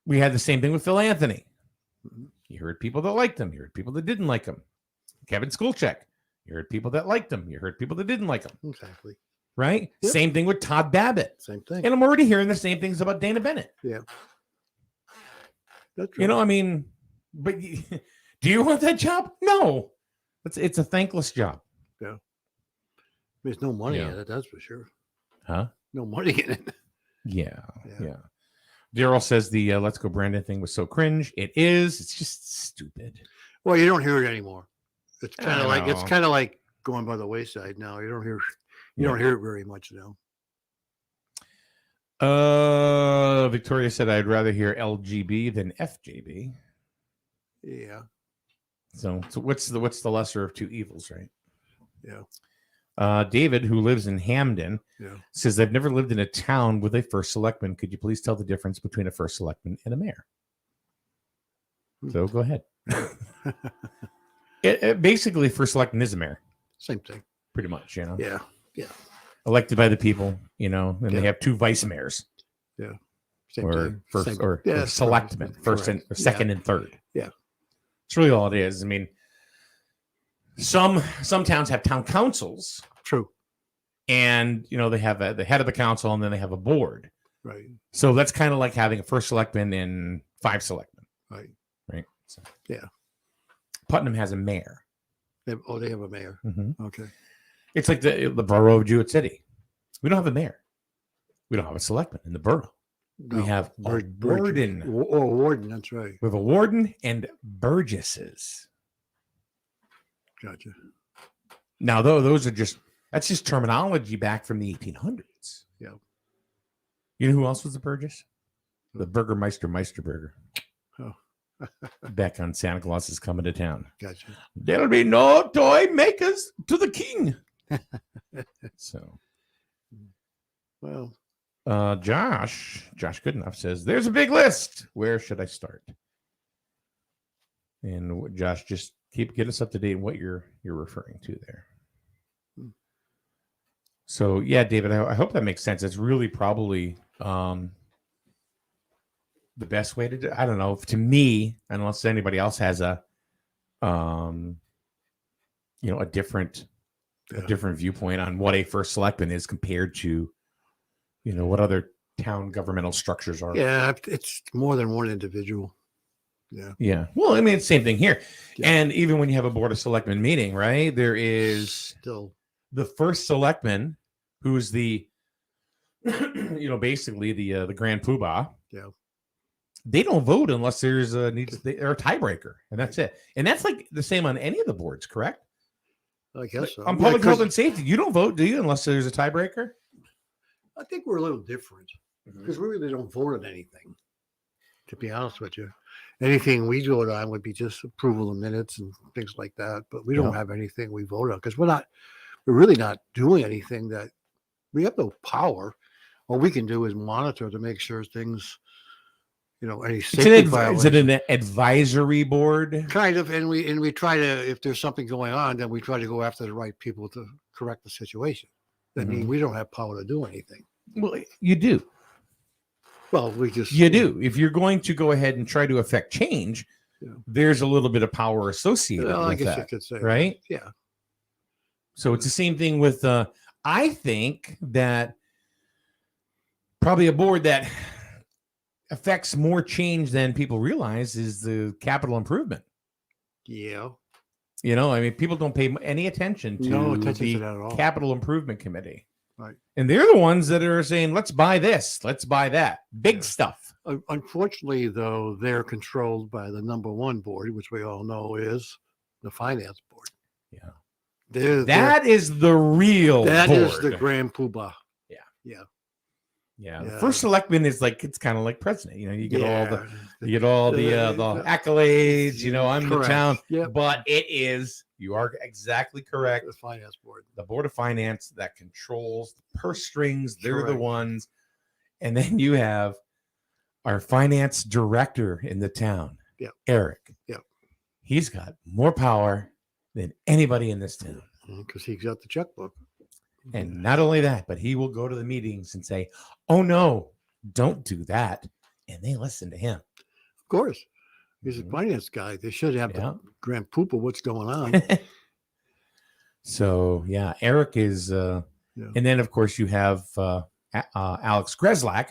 We had the same thing with Phil Anthony. Mhm. You heard people that liked him. You heard people that didn't like him. Kevin Skulchek. You heard people that liked him. You heard people that didn't like him, Exactly. right? Yep. Same thing with Todd Babbitt. Same thing. And I'm already hearing the same things about Dana Bennett. That's I mean, but do you want that job? No. It's a thankless job. There's no money Yeah. in it, that's for sure. Huh? No money in it. Yeah. Yeah. Daryl says the Let's Go Brandon thing was so cringe. It is. It's just stupid. Well, you don't hear it anymore. It's kind I of like know. going by the wayside now. You don't hear it very much now. Victoria said I'd rather hear LGB than FJB. Yeah. So what's the lesser of two evils, right? Yeah. David, who lives in Hamden, Yeah. says I've never lived in a town with a first selectman. Could you please tell the difference between a first selectman and a mayor? So go ahead. Basically, first selectman is a mayor, Same thing. pretty much. Yeah. Elected by the people. And Yeah. they have two vice mayors Same or thing. first Same- or yeah, selectmen, first and or second and third. Yeah. It's really all it is. I mean, some towns have town councils, True. and they have the head of the council, and then they have a board. Right. So that's kind of like having a first selectman and 5 selectmen, Right. right? So, Yeah. Putnam has a mayor. They have a mayor. Okay. It's like the borough of Jewett City. We don't have a mayor. We don't have a selectman in the borough. We No, have a warden. warden. That's right. We have a warden and burgesses. Gotcha. Now, though, that's just terminology back from the 1800s. Yeah. You know who else was a burgess? The Burgermeister Meisterburger. Oh. Back on Santa Claus is Coming to Town. Gotcha. There'll be no toy makers to the king. So, Well, Josh Goodenough says, there's a big list. Where should I start? And Josh, just get us up to date on what you're referring to there. So yeah, David, I hope that makes sense. It's really probably the best way to do. I don't know. To me, unless anybody else has a different viewpoint on what a first selectman is compared to, what other town governmental structures are. yeah, it's more than one individual. Yeah. Yeah. Well, I mean, it's the same thing here. Yeah. And even when you have a board of selectmen meeting, right, there is Still. the first selectman, who's the, basically the grand poobah. Yeah. They don't vote unless there's a tiebreaker, and that's it. And that's like the same on any of the boards, correct? I guess so. On Yeah, public 'cause health and safety, you don't vote, do you, unless there's a tiebreaker? I think we're a little different because we really don't vote on anything. To be honest with you, anything we vote on would be just approval of minutes and things like that. But we don't Yeah. have anything we vote on because we're really not doing anything that we have no power. All we can do is monitor to make sure things, any safety Is it violations. an advisory board? Kind of, and we try to, if there's something going on, then we try to go after the right people to correct the situation. I mean, we don't have power to do anything. Well, you do. Well, we just You do. If you're going to go ahead and try to affect change, Yeah. there's a little bit of power associated Well, I with guess you that, could say that. right? Yeah. So it's the same thing with. I think that probably a board that affects more change than people realize is the capital improvement. Yeah. You know, I mean, people don't pay any attention to No attention the to that at all. capital improvement committee. Right. And they're the ones that are saying, let's buy this, let's buy that. Big Yeah. stuff. Unfortunately, though, they're controlled by the number one board, which we all know is the finance board. Yeah. That is the real is board. the grand poobah. Yeah. The Yeah. first selectman is like, it's kind of like president. You know, you get all the the- accolades, you know, I'm the correct. town. Yep. But it is, you are exactly correct. The finance board. The board of finance that controls the purse strings, they're the Correct. ones. And then you have our finance director in the town, Yep. Eric. Yep. He's got more power than anybody in this town. Because he's got the checkbook. And not only that, but he will go to the meetings and say, oh, no, don't do that. And they listen to him. Of course. He's a Mhm. finance guy. They should have Yeah. the grand poop of what's going on. So, yeah, Eric is. Yeah. And then, of course, you have Alex Greslak,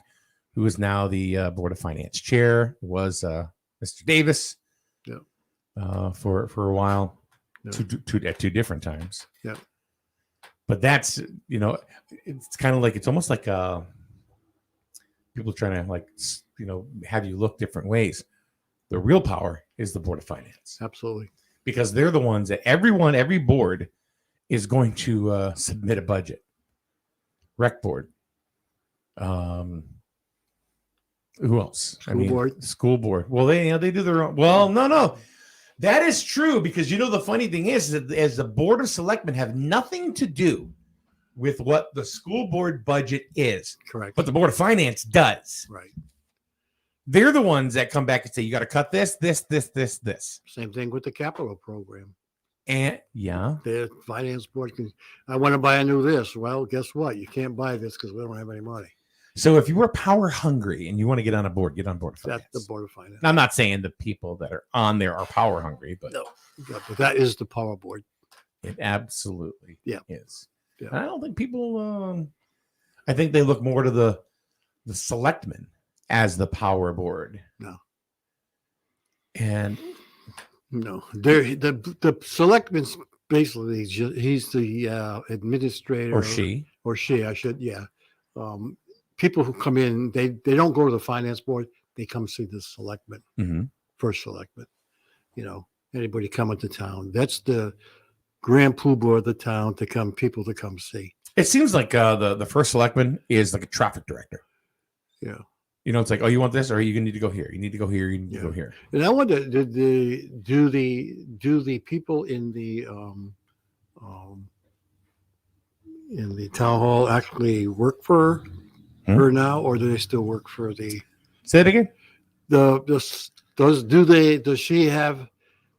who is now the Board of Finance chair, was Mr. Davis for a while, Yeah. at two different times. Yeah. But that's, you know, it's kind of like, it's almost like people trying to, like, you know, have you look different ways. The real power is the Board of Finance, Absolutely. because they're the ones that every board is going to submit a budget. Rec board. Who else? School board. School board. Well, they do their own. Well, no. That is true, because you know the funny thing is that as the board of selectmen have nothing to do with what the school board budget is, Correct. but the board of finance does. Right. They're the ones that come back and say you got to cut this. Same thing with the capital program. And yeah, The finance board can, I want to buy a new this. Well, guess what? You can't buy this because we don't have any money. so if you were power hungry and you want to get on board of finance. That's the board of finance. Now, I'm not saying the people that are on there are power hungry, but No. Yeah, but that is the power board. it absolutely Yeah. is. Yeah. And I don't think people. I think they look more to the selectmen as the power board. No. And No, the selectman's basically he's the administrator or she. or she. I should people who come in, they don't go to the finance board. They come see the selectman, Mhm. first selectman. You know, anybody coming to town. That's the grand poobah of the town people to come see. It seems like the first selectman is like a traffic director. Yeah. You know, it's like, oh, you want this, or you need to go here. You need to go here. You need to Yeah. go here. And I wonder, do the people in the town hall actually work for her now, or do they still work for the Say it again. does she have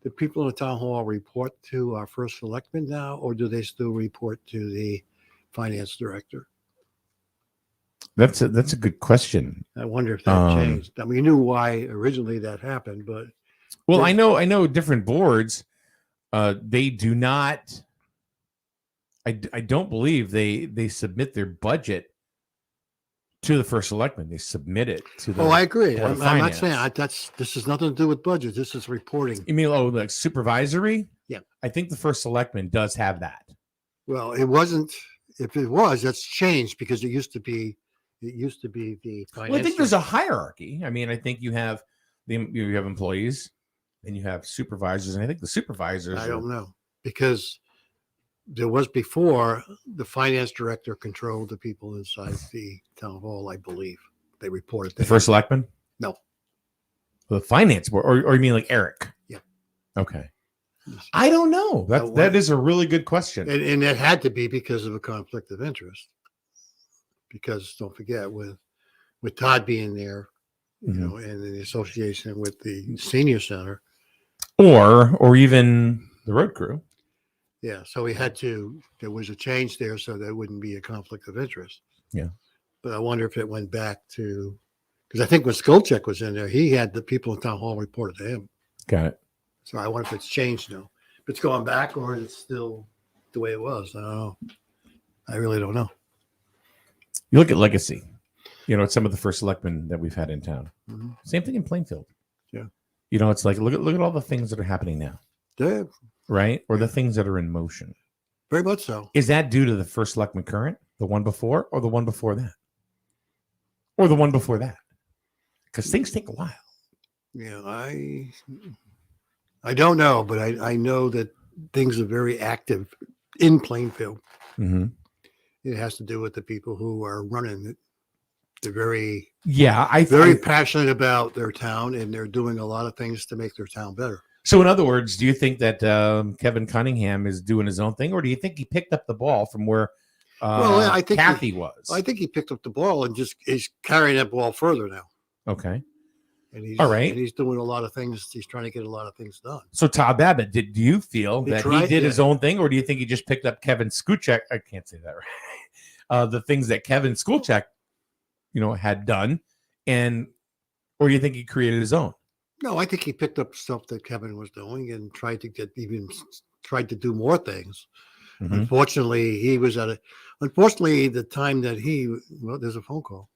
the people in the town hall report to our first selectman now, or do they still report to the finance director? That's a good question. I wonder if that changed. I mean, you knew why originally that happened, but Well, Yeah. I know different boards. They do not. I don't believe they submit their budget to the first selectman. They submit it to the. I agree. Board I'm of not Finance. saying this has nothing to do with budget. This is reporting. You mean like supervisory? Yeah. I think the first selectman does have that. Well, it wasn't. If it was, that's changed because it used to be the finance. Well, I think there's a hierarchy. I mean, I think you have employees, and you have supervisors, and I think the supervisors. I don't know because there was before the finance director controlled the people inside the town hall. I believe they reported The first selectman? No. The finance board, or you mean like Eric? Yeah. Okay. I don't know. That is a really good question. and it had to be because of a conflict of interest. Because don't forget, with Todd being there, you know, and in the association with the senior center, or even the road crew. yeah. So we had to. There was a change there, so there wouldn't be a conflict of interest. Yeah. But I wonder if it went back to, because I think when Skolchek was in there, he had the people in town hall reported to him. Got it. So I wonder if it's changed now. If it's going back or is it still the way it was? I don't know. I really don't know. You look at legacy. You know, it's some of the first selectmen that we've had in town. Mhm. Same thing in Plainfield. Yeah. You know, it's like look at all the things that are happening now, Yeah, right? Or the things that are in motion. very much so. Is that due to the first selectman current, the one before, or the one before that? Or the one before that? Because things take a while. Yeah, I don't know, but I know that things are very active in Plainfield. Mm-hmm. It has to do with the people who are running it. They're very, Yeah, very passionate about their town, and they're doing a lot of things to make their town better. So, in other words, do you think that Kevin Cunningham is doing his own thing, or do you think he picked up the ball from where I think Kathy was? I think he picked up the ball and just is carrying that ball further now. Okay. And he's All right. And he's doing a lot of things. He's trying to get a lot of things done. So, Todd Babbitt, do you feel He that he tried, did yeah. his own thing, or do you think he just picked up Kevin Skuchek? I can't say that right. The things that Kevin Skuchek, had done, or you think he created his own? No, I think he picked up stuff that Kevin was doing and tried to do more things. Mhm. Unfortunately, the time that there's a phone call.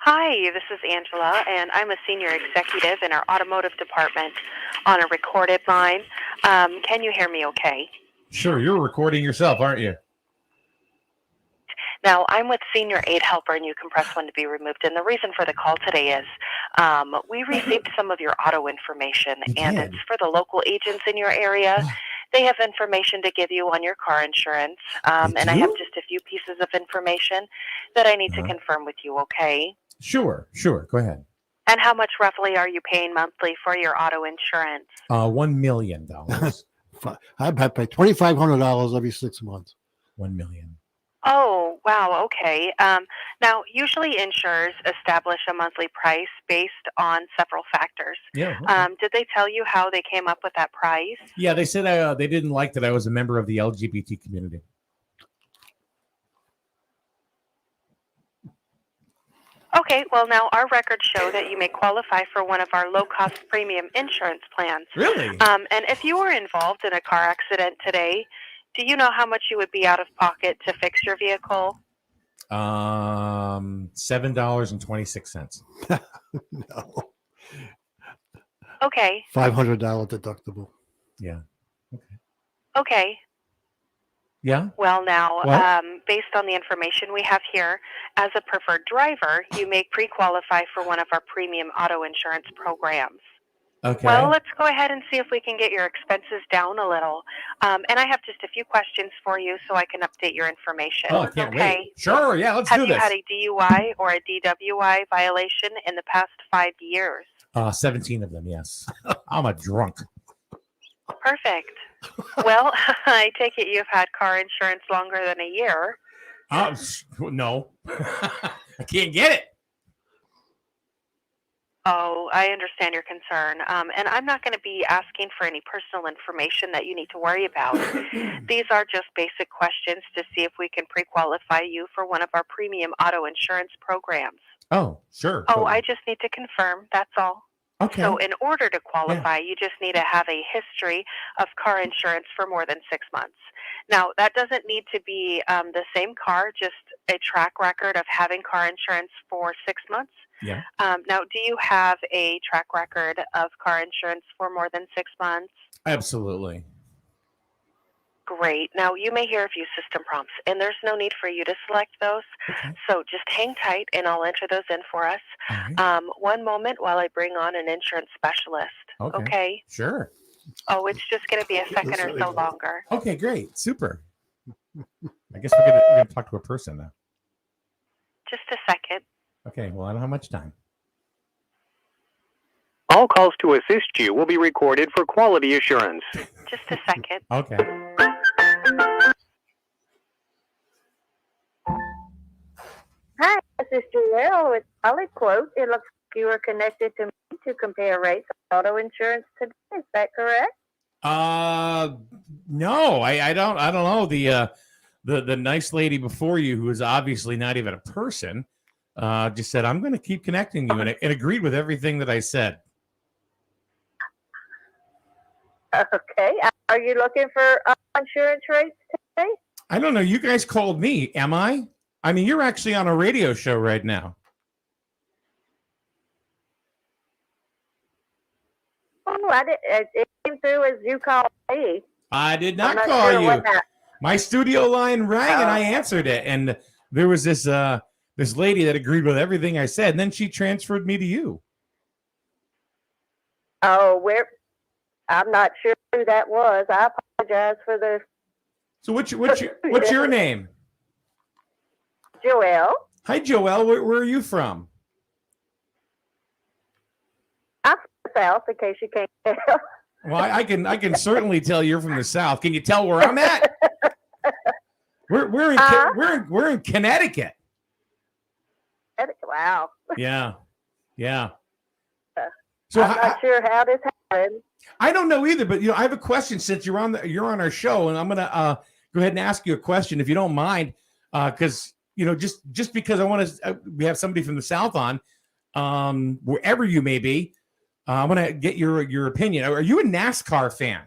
Hi, this is Angela, and I'm a senior executive in our automotive department on a recorded line. Can you hear me okay? Sure, you're recording yourself, aren't you? Now, I'm with Senior Aid Helper, and you can press 1 to be removed. And the reason for the call today is we received some of your auto information, and did? it's for the local agents in your area. They have information to give you on your car insurance, and I have just a few pieces of information that I need to confirm with you, okay? Sure. Go ahead. And how much roughly are you paying monthly for your auto insurance? $1 million. I pay $2,500 every 6 months. $1 million. Oh, wow. Okay. Now, usually insurers establish a monthly price based on several factors. Yeah. Okay. Did they tell you how they came up with that price? Yeah, they said they didn't like that I was a member of the LGBT community. Okay. Well, now our records show that you may qualify for one of our low-cost premium insurance plans. Really? And if you were involved in a car accident today, do you know how much you would be out of pocket to fix your vehicle? $7.26. No. Okay. $500 deductible. Yeah. Okay. Yeah. Well, now, Well- based on the information we have here, as a preferred driver, you may pre-qualify for one of our premium auto insurance programs. Okay. Well, let's go ahead and see if we can get your expenses down a little. And I have just a few questions for you so I can update your information. Oh, I can't okay. wait. Sure. Yeah. Let's Have do you this. had a DUI or a DWI violation in the past 5 years? 17 of them. Yes. I'm a drunk. Perfect. Well, I take it you've had car insurance longer than a year. No. I can't get it. Oh, I understand your concern. And I'm not going to be asking for any personal information that you need to worry about. These are just basic questions to see if we can pre-qualify you for one of our premium auto insurance programs. Oh, sure. Oh, I just need to confirm. That's all. Okay. So in order to qualify, you just need to have a history of car insurance for more than 6 months. Now, that doesn't need to be the same car, just a track record of having car insurance for 6 months. Yeah. Now, do you have a track record of car insurance for more than 6 months? Absolutely. Great. Now, you may hear a few system prompts, and there's no need for you to select those. Okay. So just hang tight, and I'll enter those in for us. All right. One moment while I bring on an insurance specialist. Okay. Sure. Oh, it's just going to be a second That's or really so good. longer. Okay, great. Super. I guess we're gonna talk to a person now. Just a second. Okay, well, I don't have much time. All calls to assist you will be recorded for quality assurance. Just a second. Okay. Hi, this is Joelle with Solid Quote. It looks like you were connected to me to compare rates on auto insurance today. Is that correct? No, I don't know. The the nice lady before you, who is obviously not even a person, just said, I'm going to keep connecting you, and agreed with everything that I said. Okay. Are you looking for insurance rates today? I don't know. You guys called me. Am I? I mean, you're actually on a radio show right now. Oh, I did. It came through as you called me. I did I'm not call sure you. what that- My studio line rang and I answered it. And there was this lady that agreed with everything I said. And then she transferred me to you. Oh, I'm not sure who that was. I apologize for the So what's your name? Joelle. Hi, Joelle. Where are you from? I'm from the South, in case you can't tell. Well, I can certainly tell you're from the South. Can you tell where I'm at? We're in Connecticut. Wow. Yeah. So I'm not sure how this happened. I don't know either, but I have a question since you're on our show, and I'm gonna go ahead and ask you a question if you don't mind, because just because I want to, we have somebody from the South on, wherever you may be, I want to get your opinion. Are you a NASCAR fan?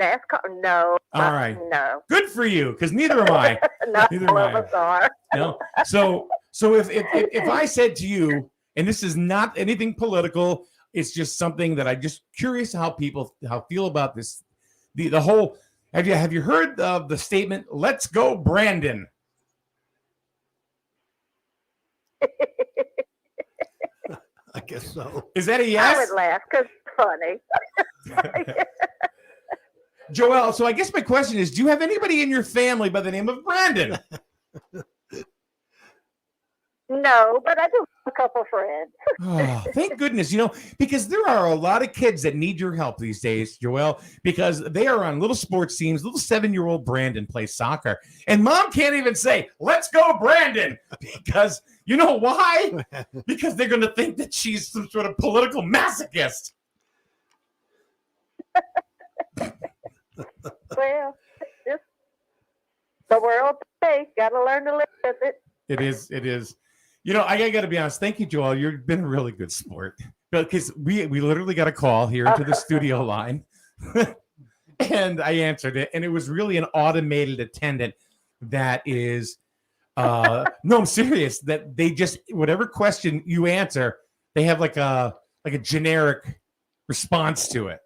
NASCAR? No. All right. No. Good for you, because neither am I. Not Neither all am of I. us are. No. So if I said to you, and this is not anything political, it's just something that I'm just curious how people feel about this. The whole, have you heard of the statement, "Let's go, Brandon"? I guess so. Is that a yes? I would laugh because it's funny. Joelle, so I guess my question is, do you have anybody in your family by the name of Brandon? No, but I do have a couple friends. Oh, thank goodness, because there are a lot of kids that need your help these days, Joelle, because they are on little sports teams. Little 7-year-old Brandon plays soccer, and mom can't even say, "Let's go, Brandon," because you know why? Because they're going to think that she's some sort of political masochist. Well, just the world today. Got to learn to live with it. It is. I got to be honest. Thank you, Joel. You've been a really good sport, because we literally got a call here into the studio line, and I answered it, and it was really an automated attendant that is, no, I'm serious. That they just, whatever question you answer, they have like a generic response to it,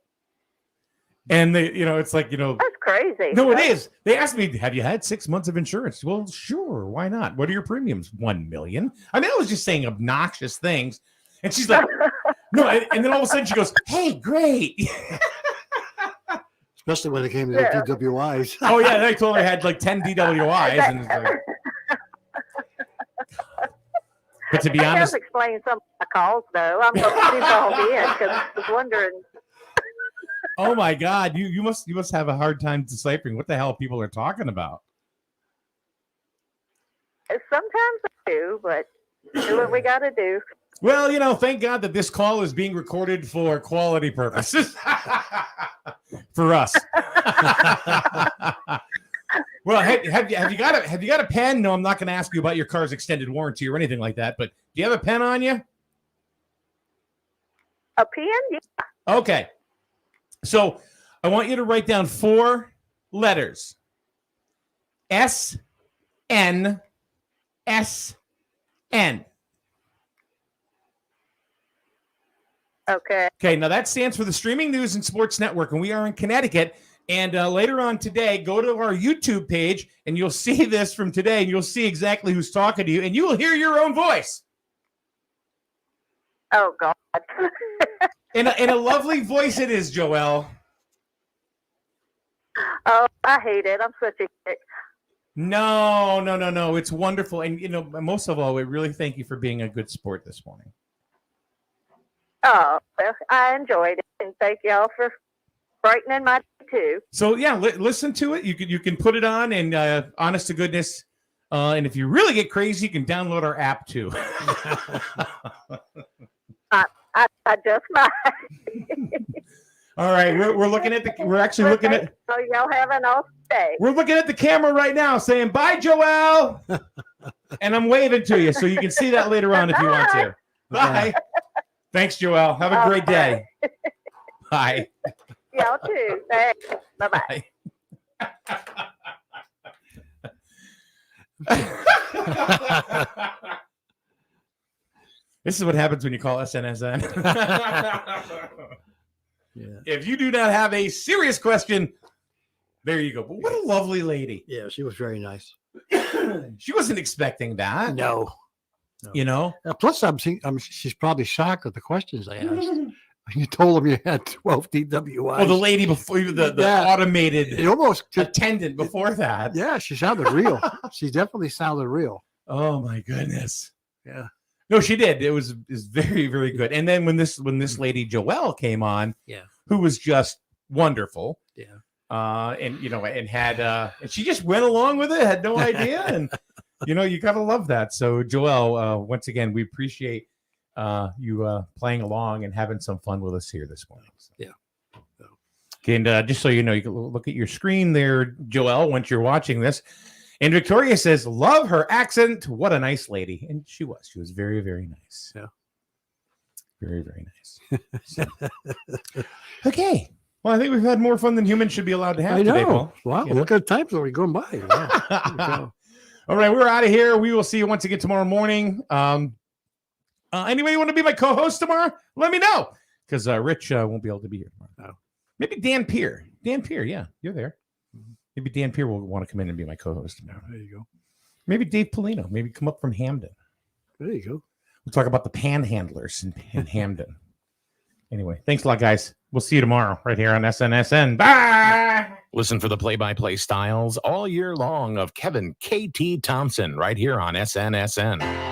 and they, it's like, That's crazy. No, it is. They asked me, "Have you had 6 months of insurance?" Well, sure. Why not? What are your premiums? 1 million. I mean, I was just saying obnoxious things. And she's like, no. And then all of a sudden she goes, "Hey, great." Especially when it came to the DWIs. Oh, yeah. I told her I had like 10 DWIs. And it's like, but to be That honest, does explain some of my calls, though. I'm going to call in because I was wondering. oh my God, you must have a hard time deciphering what the hell people are talking about. Sometimes I do, but do what we got to do. Well, thank God that this call is being recorded for quality purposes for us. Well, have you got a pen? No, I'm not going to ask you about your car's extended warranty or anything like that. But do you have a pen on you? A pen? Yeah. Okay. So I want you to write down 4 letters. SNSN. Okay. Okay, now that stands for the Streaming News and Sports Network, and we are in Connecticut. And later on today, go to our YouTube page, and you'll see this from today, and you'll see exactly who's talking to you, and you will hear your own voice. Oh, God. And a lovely voice it is, Joelle. Oh, I hate it. I'm such a kick. No. It's wonderful. And, most of all, we really thank you for being a good sport this morning. Oh, well, I enjoyed it, and thank y'all for brightening my day, too. So, yeah, listen to it. You can put it on, and honest to goodness, and if you really get crazy, you can download our app, too. I just might. All right, we're looking at the. We're actually looking at. So y'all have an awesome day. We're looking at the camera right now, saying bye, Joelle, and I'm waving to you, so you can see that later on if you want to. Bye. Thanks, Joelle. Have a great day. Bye. Y'all too. Thanks. Bye-bye. This is what happens when you call SNSN. Yeah. If you do not have a serious question, there you go. But what a lovely lady. Yeah, she was very nice. She wasn't expecting that. No. You know? Plus, she's probably shocked at the questions I asked. You told them you had 12 DWIs. Oh, the lady before you, the automated it almost attendant before that. Yeah, she sounded real. She definitely sounded real. Oh my goodness. Yeah. No, she did. It was very, very good. And then when this lady Joelle came on, who was just wonderful. Yeah. And you know, and had and she just went along with it, had no idea. And you know, you gotta love that. So Joelle, once again, we appreciate you playing along and having some fun with us here this morning. So. Yeah. And just so you know, you can look at your screen there, Joelle, once you're watching this. And Victoria says, love her accent. What a nice lady. And she was. She was very, very nice. Yeah. Very, very nice. So. Okay. Well, I think we've had more fun than humans should be allowed to have today, Paul. Wow. Look at the times already going by. Wow. All right. We're out of here. We will see you once again tomorrow morning. Anybody want to be my co-host tomorrow? Let me know. Because Rich won't be able to be here tomorrow. No. Maybe Dan Peer. Dan Peer, yeah. You're there. Maybe Dan Peer will want to come in and be my co-host tomorrow. There you go. Maybe Dave Polino. Maybe come up from Hamden. There you go. We'll talk about the panhandlers in Hamden. Anyway, thanks a lot, guys. We'll see you tomorrow right here on SNSN. Bye! Listen for the play-by-play styles all year long of Kevin KT Thompson right here on SNSN.